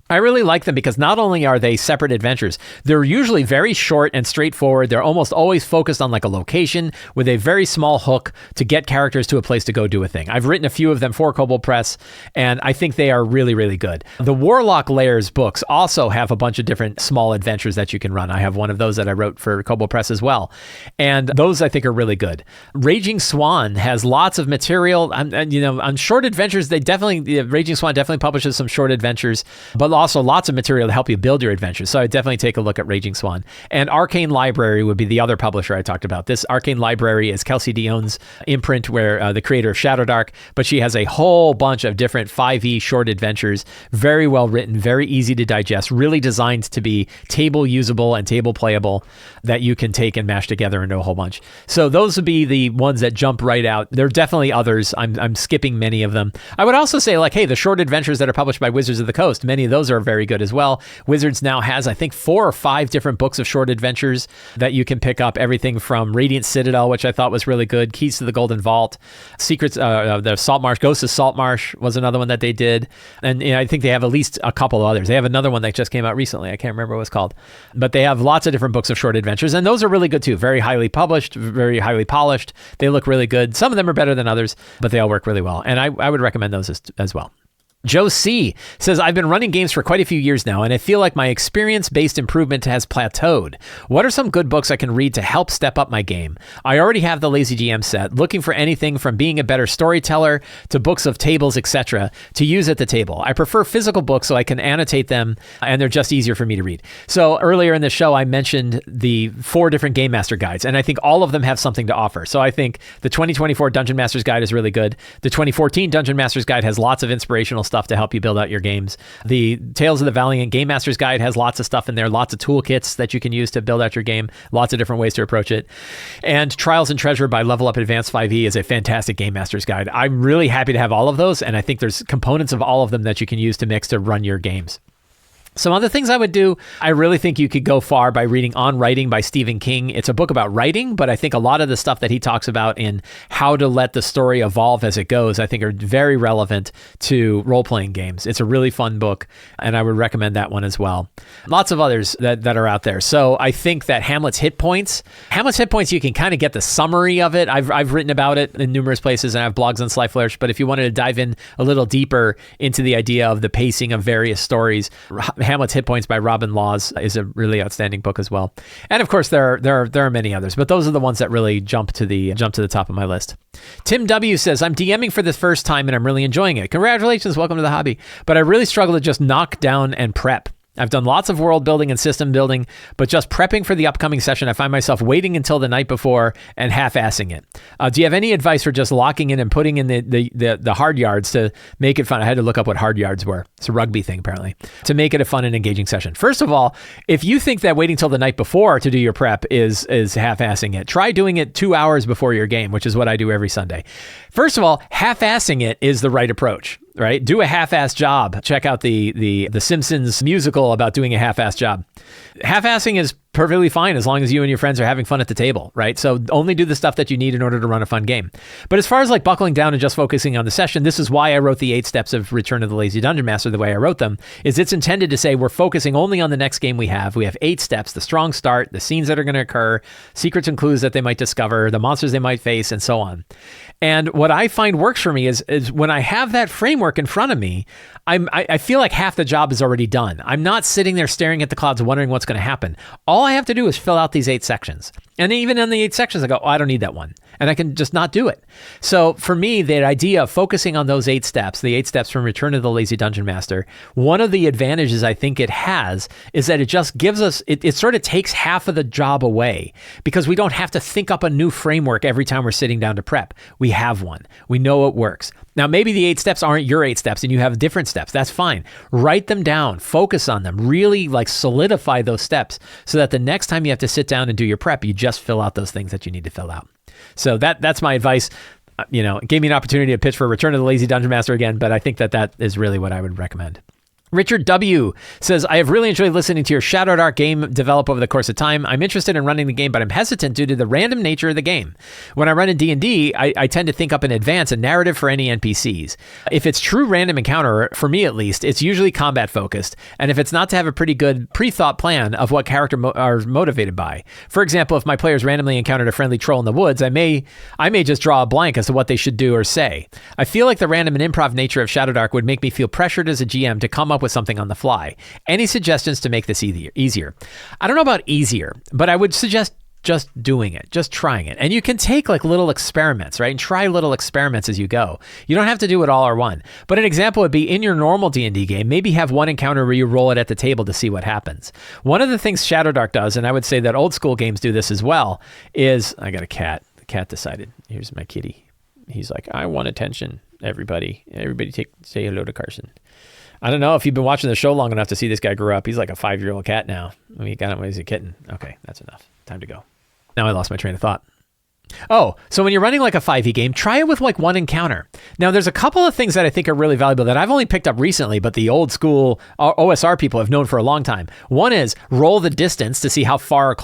I really like them because not only are they separate adventures, they're usually very short and straightforward. They're almost always focused on like a location with a very small hook to get characters to a place to go do a thing. I've written a few of them for Kobold Press, and I think they are really, really good. The Warlock Lairs books also have a bunch of different small adventures that you can run. I have one of those that I wrote for Kobold Press as well, and those I think are really good. Raging Swan has lots of material. On short adventures, Raging Swan definitely publishes some short adventures, but also lots of material to help you build your adventures. So I definitely take a look at Raging Swan. And Arcane Library would be the other publisher I talked about. This Arcane Library is Kelsey Dionne's imprint, where the creator of Shadowdark, but she has a whole bunch of different 5e short adventures, very well written, very easy to digest, really designed to be table usable and table playable, that you can take and mash together into a whole bunch. So those would be the ones that jump right out. There are definitely others. I'm skipping many of them. I would also say, like, hey, the short adventures that are published by Wizards of the Coast, many of those are very good as well. Wizards now has, I think, 4 or 5 different books of short adventures that you can pick up. Everything from Radiant Citadel, which I thought was really good, Keys to the Golden Vault, Secrets, the Saltmarsh, Ghosts of Saltmarsh was another one that they did. And I think they have at least a couple of others. They have another one that just came out recently. I can't remember what it's called. But they have lots of different books of short adventures, and those are really good too. Very highly published, very highly polished. They look really good. Some of them are better than others, but they all work really well. And I would recommend those as well. Joe C. says, I've been running games for quite a few years now, and I feel like my experience-based improvement has plateaued. What are some good books I can read to help step up my game? I already have the Lazy GM set, looking for anything from being a better storyteller to books of tables, etc., to use at the table. I prefer physical books so I can annotate them, and they're just easier for me to read. So earlier in the show, I mentioned the 4 different Gamemaster guides, and I think all of them have something to offer. So I think the 2024 Dungeon Master's Guide is really good. The 2014 Dungeon Master's Guide has lots of inspirational stuff to help you build out your games. The Tales of the Valiant Gamemaster's Guide has lots of stuff in there, lots of toolkits that you can use to build out your game, lots of different ways to approach it. And Trials and Treasure by Level Up Advanced 5e is a fantastic Gamemaster's Guide. I'm really happy to have all of those, and I think there's components of all of them that you can use to mix to run your games. Some other things I would do, I really think you could go far by reading On Writing by Stephen King. It's a book about writing, but I think a lot of the stuff that he talks about in how to let the story evolve as it goes, I think are very relevant to role-playing games. It's a really fun book, and I would recommend that one as well. Lots of others that are out there. So I think that Hamlet's Hit Points, you can kind of get the summary of it. I've written about it in numerous places, and I have blogs on Sly Flourish, but if you wanted to dive in a little deeper into the idea of the pacing of various stories, Hamlet's Hit Points by Robin Laws is a really outstanding book as well. And of course, there are many others, but those are the ones that really jump to the top of my list. Tim W says, I'm DMing for the first time and I'm really enjoying it. Congratulations, welcome to the hobby. But I really struggle to just knock down and prep. I've done lots of world building and system building, but just prepping for the upcoming session, I find myself waiting until the night before and half-assing it. Do you have any advice for just locking in and putting in the hard yards to make it fun? I had to look up what hard yards were. It's a rugby thing, apparently, to make it a fun and engaging session. First of all, if you think that waiting till the night before to do your prep is half-assing it, try doing it 2 hours before your game, which is what I do every Sunday. First of all, half-assing it is the right approach. Right? Do a half-ass job. Check out the Simpsons musical about doing a half-ass job. Half-assing is perfectly fine as long as you and your friends are having fun at the table, right? So only do the stuff that you need in order to run a fun game. But as far as like buckling down and just focusing on the session, this is why I wrote the 8 steps of Return of the Lazy Dungeon Master the way I wrote them, is it's intended to say we're focusing only on the next game we have. We have 8 steps, the strong start, the scenes that are going to occur, secrets and clues that they might discover, the monsters they might face, and so on. And what I find works for me is when I have that framework in front of me, I feel like half the job is already done. I'm not sitting there staring at the clouds wondering what's going to happen. All I have to do is fill out these 8 sections. And even in the 8 sections, I go, I don't need that one. And I can just not do it. So for me, the idea of focusing on those 8 steps, the 8 steps from Return of the Lazy Dungeon Master, one of the advantages I think it has is that it just gives us, it sort of takes half of the job away because we don't have to think up a new framework every time we're sitting down to prep. We have one. We know it works. Now, maybe the 8 steps aren't your 8 steps and you have different steps. That's fine. Write them down, focus on them, really like solidify those steps so that the next time you have to sit down and do your prep, you just fill out those things that you need to fill out. So that's my advice. It gave me an opportunity to pitch for Return of the Lazy Dungeon Master again, but I think that is really what I would recommend. Richard W. says, I have really enjoyed listening to your Shadowdark game develop over the course of time. I'm interested in running the game, but I'm hesitant due to the random nature of the game. When I run in D&D, I tend to think up in advance a narrative for any NPCs. If it's true random encounter, for me at least, it's usually combat focused. And if it's not to have a pretty good pre-thought plan of what character are motivated by. For example, if my players randomly encountered a friendly troll in the woods, I may just draw a blank as to what they should do or say. I feel like the random and improv nature of Shadowdark would make me feel pressured as a GM to come up with something on the fly. Any suggestions to make this easier? I don't know about easier, but I would suggest just doing it, just trying it. And you can take like little experiments, right? And try little experiments as you go. You don't have to do it all or one. But an example would be in your normal D&D game, maybe have one encounter where you roll it at the table to see what happens. One of the things Shadowdark does, and I would say that old school games do this as well, is, I got a cat. The cat decided, here's my kitty. He's like, I want attention, everybody. Everybody say hello to Carson. I don't know if you've been watching the show long enough to see this guy grow up. He's like a 5-year-old cat now. I mean, he got him when he was a kitten. Okay, that's enough. Time to go. Now I lost my train of thought. Oh, so when you're running like a 5e game, try it with like one encounter. Now, there's a couple of things that I think are really valuable that I've only picked up recently, but the old school OSR people have known for a long time. One is roll the distance to see how far or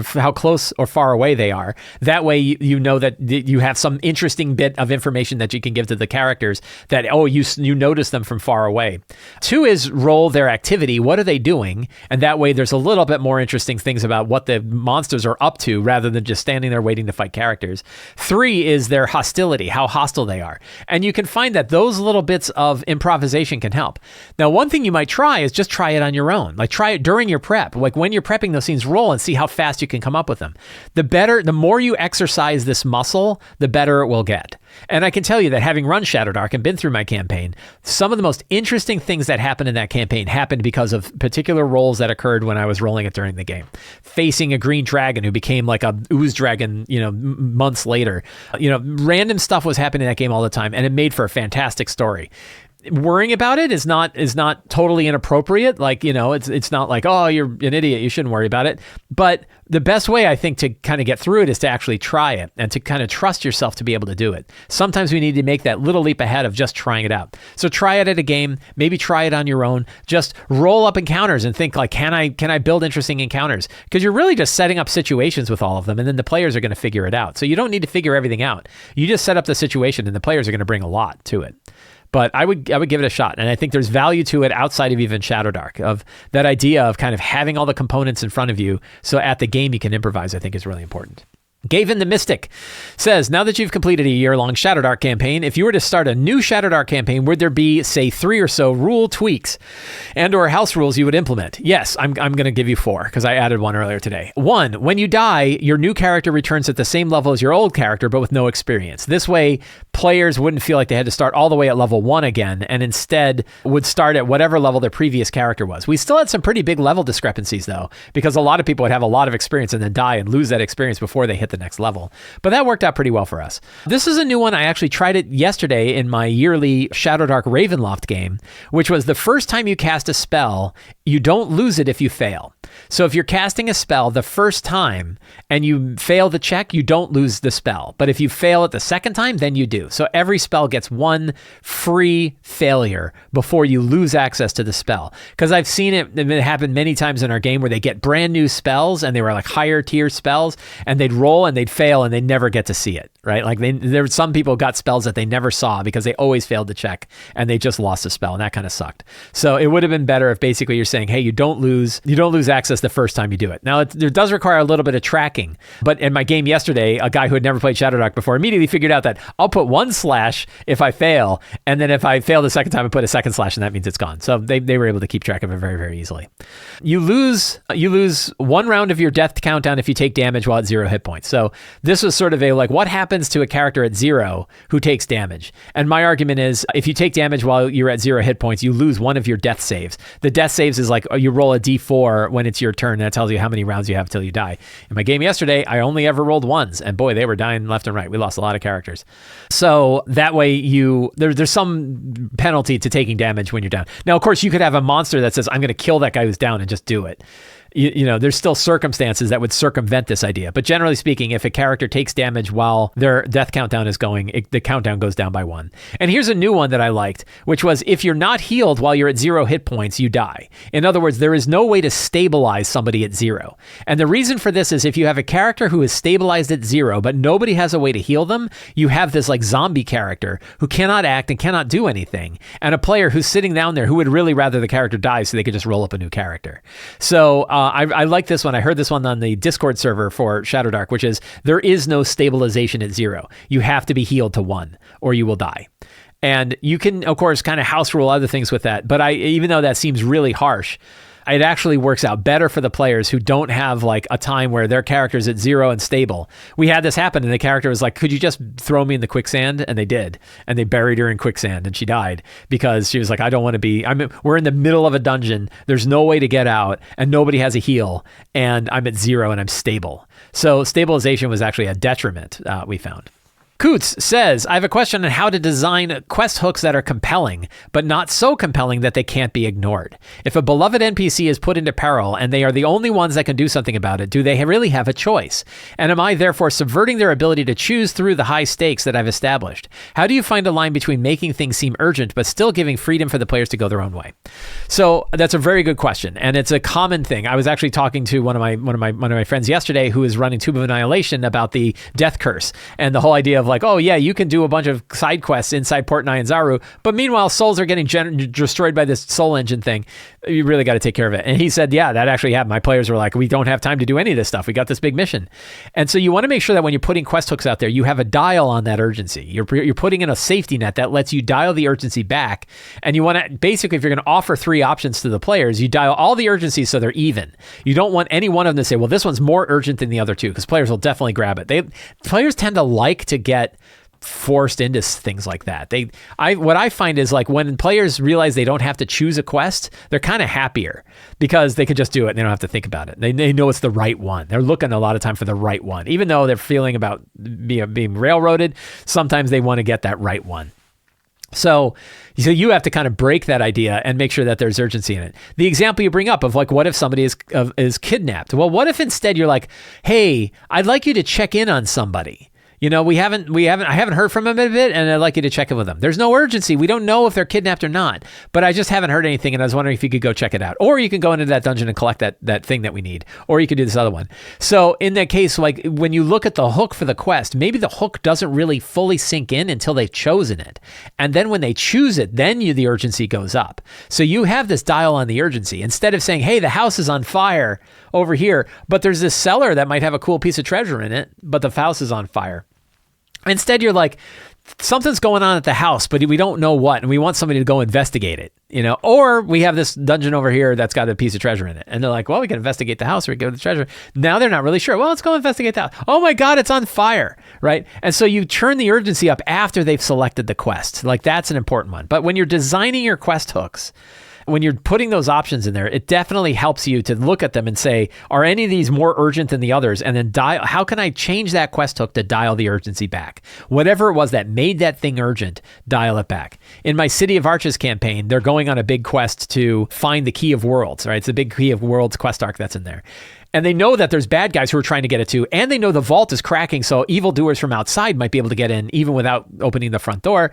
how close or far away they are. That way, you know that you have some interesting bit of information that you can give to the characters that, you notice them from far away. 2 is roll their activity. What are they doing? And that way, there's a little bit more interesting things about what the monsters are up to rather than just standing there waiting to fight characters. 3 is their hostility, how hostile they are. And you can find that those little bits of improvisation can help. Now, one thing you might try is just try it on your own. Like try it during your prep. Like when you're prepping those scenes, roll and see how fast you can come up with them. The more you exercise this muscle, the better it will get. And I can tell you that having run Shadowdark and been through my campaign, some of the most interesting things that happened in that campaign happened because of particular rolls that occurred when I was rolling it during the game. Facing a green dragon who became like a ooze dragon, months later. Random stuff was happening in that game all the time, and it made for a fantastic story. Worrying about it is not totally inappropriate. Like, it's not like, oh, you're an idiot, you shouldn't worry about it. But the best way, I think, to kind of get through it is to actually try it and to kind of trust yourself to be able to do it. Sometimes we need to make that little leap ahead of just trying it out. So try it at a game, maybe try it on your own. Just roll up encounters and think like, can I build interesting encounters? Because you're really just setting up situations with all of them, and then the players are going to figure it out. So you don't need to figure everything out. You just set up the situation, and the players are going to bring a lot to it. But I would give it a shot. And I think there's value to it outside of even Shadowdark, of that idea of kind of having all the components in front of you. So at the game, you can improvise, I think is really important. Gavin the Mystic says, now that you've completed a year-long Shadowdark campaign, if you were to start a new Shadowdark campaign, would there be, say, 3 or so rule tweaks and or house rules you would implement? Yes, I'm going to give you 4 because I added one earlier today. 1, when you die, your new character returns at the same level as your old character, but with no experience. This way, players wouldn't feel like they had to start all the way at level 1 again, and instead would start at whatever level their previous character was. We still had some pretty big level discrepancies, though, because a lot of people would have a lot of experience and then die and lose that experience before they hit the next level. But that worked out pretty well for us. This is a new one. I actually tried it yesterday in my yearly Shadowdark Ravenloft game, which was the first time you cast a spell, you don't lose it if you fail. So if you're casting a spell the first time and you fail the check, you don't lose the spell. But if you fail it the second time, then you do. So every spell gets 1 free failure before you lose access to the spell. Because I've seen it happen many times in our game where they get brand new spells and they were like higher tier spells, and they'd roll and they'd fail and they never get to see it, right? Like there were some people got spells that they never saw because they always failed to check and they just lost the spell, and that kind of sucked. So it would have been better if basically you're saying, hey, you don't lose access the first time you do it. Now it does require a little bit of tracking, but in my game yesterday, a guy who had never played Shadowdark before immediately figured out that I'll put 1 slash if I fail, and then if I fail the second time, I put a 2nd slash, and that means it's gone. So they were able to keep track of it very, very easily. You lose 1 round of your death countdown if you take damage while at 0 hit points. So this was sort of a like, what happens to a character at 0 who takes damage? And my argument is, if you take damage while you're at 0 hit points, you lose 1 of your death saves. The death saves is like, you roll a d4 when it's your turn, and that tells you how many rounds you have till you die. In my game yesterday, I only ever rolled 1s, and boy, they were dying left and right. We lost a lot of characters. So that way there's some penalty to taking damage when you're down. Now, of course, you could have a monster that says, I'm going to kill that guy who's down, and just do it. There's still circumstances that would circumvent this idea. But generally speaking, if a character takes damage while their death countdown is going, the countdown goes down by 1. And here's a new one that I liked, which was if you're not healed while you're at 0 hit points, you die. In other words, there is no way to stabilize somebody at 0. And the reason for this is if you have a character who is stabilized at 0, but nobody has a way to heal them, you have this like zombie character who cannot act and cannot do anything. And a player who's sitting down there who would really rather the character die so they could just roll up a new character. So I like this one. I heard this one on the Discord server for Shadowdark, which is there is no stabilization at 0. You have to be healed to 1 or you will die. And you can, of course, kind of house rule other things with that. But even though that seems really harsh, it actually works out better for the players who don't have like a time where their character's at 0 and stable. We had this happen and the character was like, could you just throw me in the quicksand? And they did. And they buried her in quicksand and she died because she was like, I don't want to be, we're in the middle of a dungeon. There's no way to get out and nobody has a heal and I'm at 0 and I'm stable. So stabilization was actually a detriment, we found. Coots says, I have a question on how to design quest hooks that are compelling, but not so compelling that they can't be ignored. If a beloved NPC is put into peril and they are the only ones that can do something about it, do they really have a choice? And am I therefore subverting their ability to choose through the high stakes that I've established? How do you find a line between making things seem urgent, but still giving freedom for the players to go their own way? So that's a very good question. And it's a common thing. I was actually talking to one of my friends yesterday who is running Tomb of Annihilation about the death curse and the whole idea of like, oh yeah, you can do a bunch of side quests inside Port Nyanzaru, but meanwhile souls are getting destroyed by this soul engine thing. You really got to take care of it. And he said, yeah, that actually happened. My players were like, we don't have time to do any of this stuff. We got this big mission. And so you want to make sure that when you're putting quest hooks out there, you have a dial on that urgency. You're putting in a safety net that lets you dial the urgency back. And you want to, basically, if you're going to offer 3 options to the players, you dial all the urgencies so they're even. You don't want any one of them to say, well, this one's more urgent than the other 2, because players will definitely grab it. Players tend to like to get forced into things like that. What I find is, like, when players realize they don't have to choose a quest, they're kind of happier because they could just do it and they don't have to think about it. They know it's the right one. They're looking a lot of time for the right one. Even though they're feeling about being railroaded, sometimes they want to get that right one. So you have to kind of break that idea and make sure that there's urgency in it. The example you bring up of, like, what if somebody is kidnapped? Well, what if instead you're like, hey, I'd like you to check in on somebody. You know, I haven't heard from them in a bit, and I'd like you to check in with them. There's no urgency. We don't know if they're kidnapped or not, but I just haven't heard anything, and I was wondering if you could go check it out. Or you can go into that dungeon and collect that thing that we need. Or you could do this other one. So in that case, like, when you look at the hook for the quest, maybe the hook doesn't really fully sink in until they've chosen it. And then when they choose it, then the urgency goes up. So you have this dial on the urgency. Instead of saying, hey, the house is on fire over here, but there's this cellar that might have a cool piece of treasure in it, but the house is on fire. Instead, you're like, something's going on at the house, but we don't know what, and we want somebody to go investigate it, you know? Or we have this dungeon over here that's got a piece of treasure in it. And they're like, well, we can investigate the house or we can go to the treasure. Now they're not really sure. Well, let's go investigate the house. Oh my God, it's on fire, right? And so you turn the urgency up after they've selected the quest. Like, that's an important one. But when you're designing your quest hooks, when you're putting those options in there, it definitely helps you to look at them and say, are any of these more urgent than the others? And then how can I change that quest hook to dial the urgency back? Whatever it was that made that thing urgent, dial it back. In my City of Arches campaign, they're going on a big quest to find the Key of Worlds, right? It's a big Key of Worlds quest arc that's in there. And they know that there's bad guys who are trying to get it too. And they know the vault is cracking, so evildoers from outside might be able to get in even without opening the front door.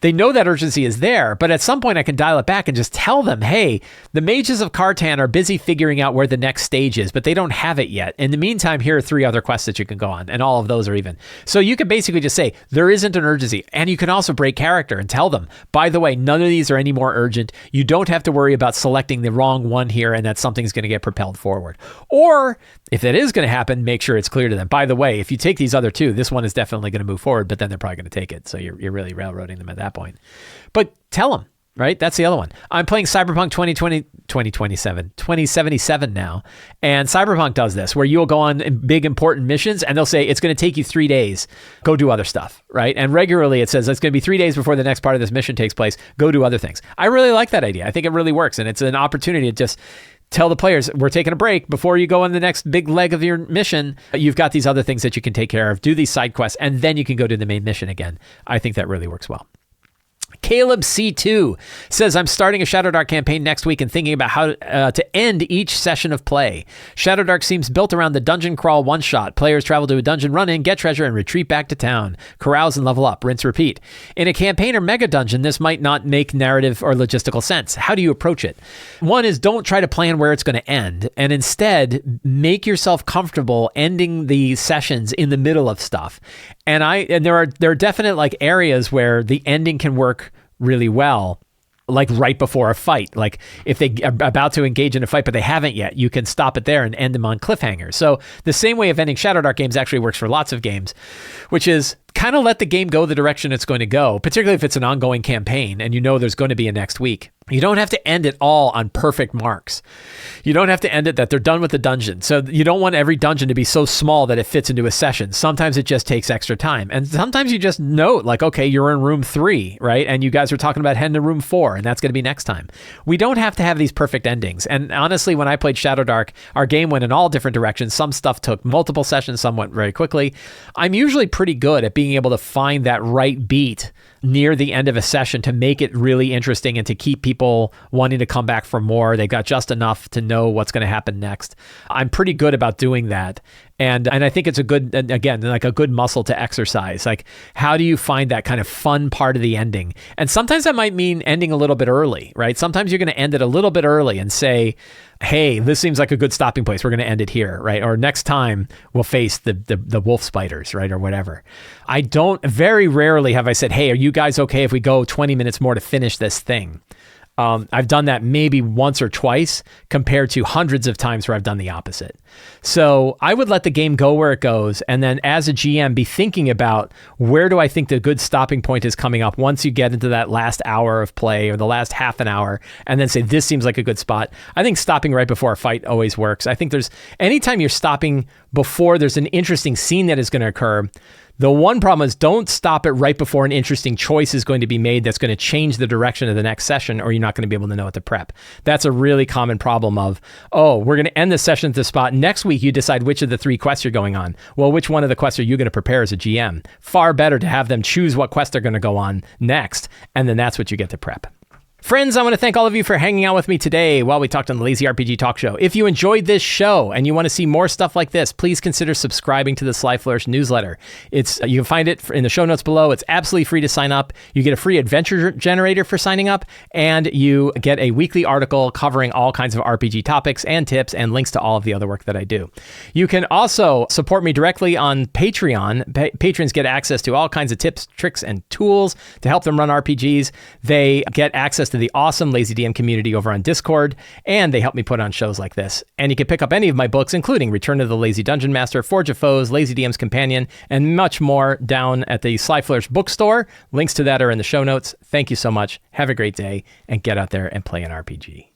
They know that urgency is there, but at some point I can dial it back and just tell them, hey, the mages of Cartan are busy figuring out where the next stage is, but they don't have it yet. In the meantime, here are 3 other quests that you can go on, and all of those are even. So you can basically just say, there isn't an urgency. And you can also break character and tell them, by the way, none of these are any more urgent. You don't have to worry about selecting the wrong one here and that something's going to get propelled forward. Or if that is going to happen, make sure it's clear to them. By the way, if you take these other 2, this one is definitely going to move forward, but then they're probably going to take it. So you're really railroading them at that point. But tell them, right? That's the other one. I'm playing Cyberpunk 2077 now. And Cyberpunk does this, where you'll go on big important missions and they'll say, it's going to take you 3 days. Go do other stuff, right? And regularly it says, it's going to be 3 days before the next part of this mission takes place. Go do other things. I really like that idea. I think it really works. And it's an opportunity to just tell the players, we're taking a break before you go on the next big leg of your mission. You've got these other things that you can take care of, do these side quests, and then you can go to the main mission again. I think that really works well. Caleb C2 says, I'm starting a Shadowdark campaign next week and thinking about how to end each session of play. Shadowdark seems built around the dungeon crawl one-shot. Players travel to a dungeon, run in, get treasure, and retreat back to town. Carouse and level up, rinse, repeat. In a campaign or mega dungeon, this might not make narrative or logistical sense. How do you approach it? One is, don't try to plan where it's going to end, and instead make yourself comfortable ending the sessions in the middle of stuff. And there are definite like areas where the ending can work really well, like right before a fight. Like if they are about to engage in a fight, but they haven't yet, you can stop it there and end them on cliffhangers. So the same way of ending Shadowdark games actually works for lots of games, which is kind of let the game go the direction it's going to go, particularly if it's an ongoing campaign and you know there's going to be a next week. You don't have to end it all on perfect marks. You don't have to end it that they're done with the dungeon. So you don't want every dungeon to be so small that it fits into a session. Sometimes it just takes extra time. And sometimes you just note like, okay, you're in room 3, right? And you guys are talking about heading to room 4, and that's going to be next time. We don't have to have these perfect endings. And honestly, when I played Shadowdark, our game went in all different directions. Some stuff took multiple sessions, some went very quickly. I'm usually pretty good at being able to find that right beat near the end of a session to make it really interesting and to keep people wanting to come back for more. They've got just enough to know what's going to happen next. I'm pretty good about doing that. And I think it's a good, again, like a good muscle to exercise. Like, how do you find that kind of fun part of the ending? And sometimes that might mean ending a little bit early, right? Sometimes you're going to end it a little bit early and say, hey, this seems like a good stopping place. We're going to end it here, right? Or next time we'll face the wolf spiders, right? Or whatever. Very rarely have I said, hey, are you guys okay if we go 20 minutes more to finish this thing? I've done that maybe once or twice compared to hundreds of times where I've done the opposite. So I would let the game go where it goes. And then as a GM, be thinking about where do I think the good stopping point is coming up once you get into that last hour of play or the last half an hour, and then say, this seems like a good spot. I think stopping right before a fight always works. I think anytime you're stopping before there's an interesting scene that is going to occur, the one problem is don't stop it right before an interesting choice is going to be made that's going to change the direction of the next session, or you're not going to be able to know what to prep. That's a really common problem of, oh, we're going to end the session at this spot. Next week, you decide which of the 3 quests you're going on. Well, which one of the quests are you going to prepare as a GM? Far better to have them choose what quest they're going to go on next, and then that's what you get to prep. Friends, I want to thank all of you for hanging out with me today while we talked on the Lazy RPG Talk Show. If you enjoyed this show and you want to see more stuff like this, please consider subscribing to the Sly Flourish newsletter. You can find it in the show notes below. It's absolutely free to sign up. You get a free adventure generator for signing up, and you get a weekly article covering all kinds of RPG topics and tips and links to all of the other work that I do. You can also support me directly on Patreon. Patrons get access to all kinds of tips, tricks, and tools to help them run RPGs. They get access to the awesome Lazy DM community over on Discord, and they help me put on shows like this. And you can pick up any of my books, including Return to the Lazy Dungeon Master, Forge of Foes, Lazy DM's Companion, and much more down at the Sly Flourish bookstore. Links to that are in the show notes. Thank you so much. Have a great day, and get out there and play an RPG.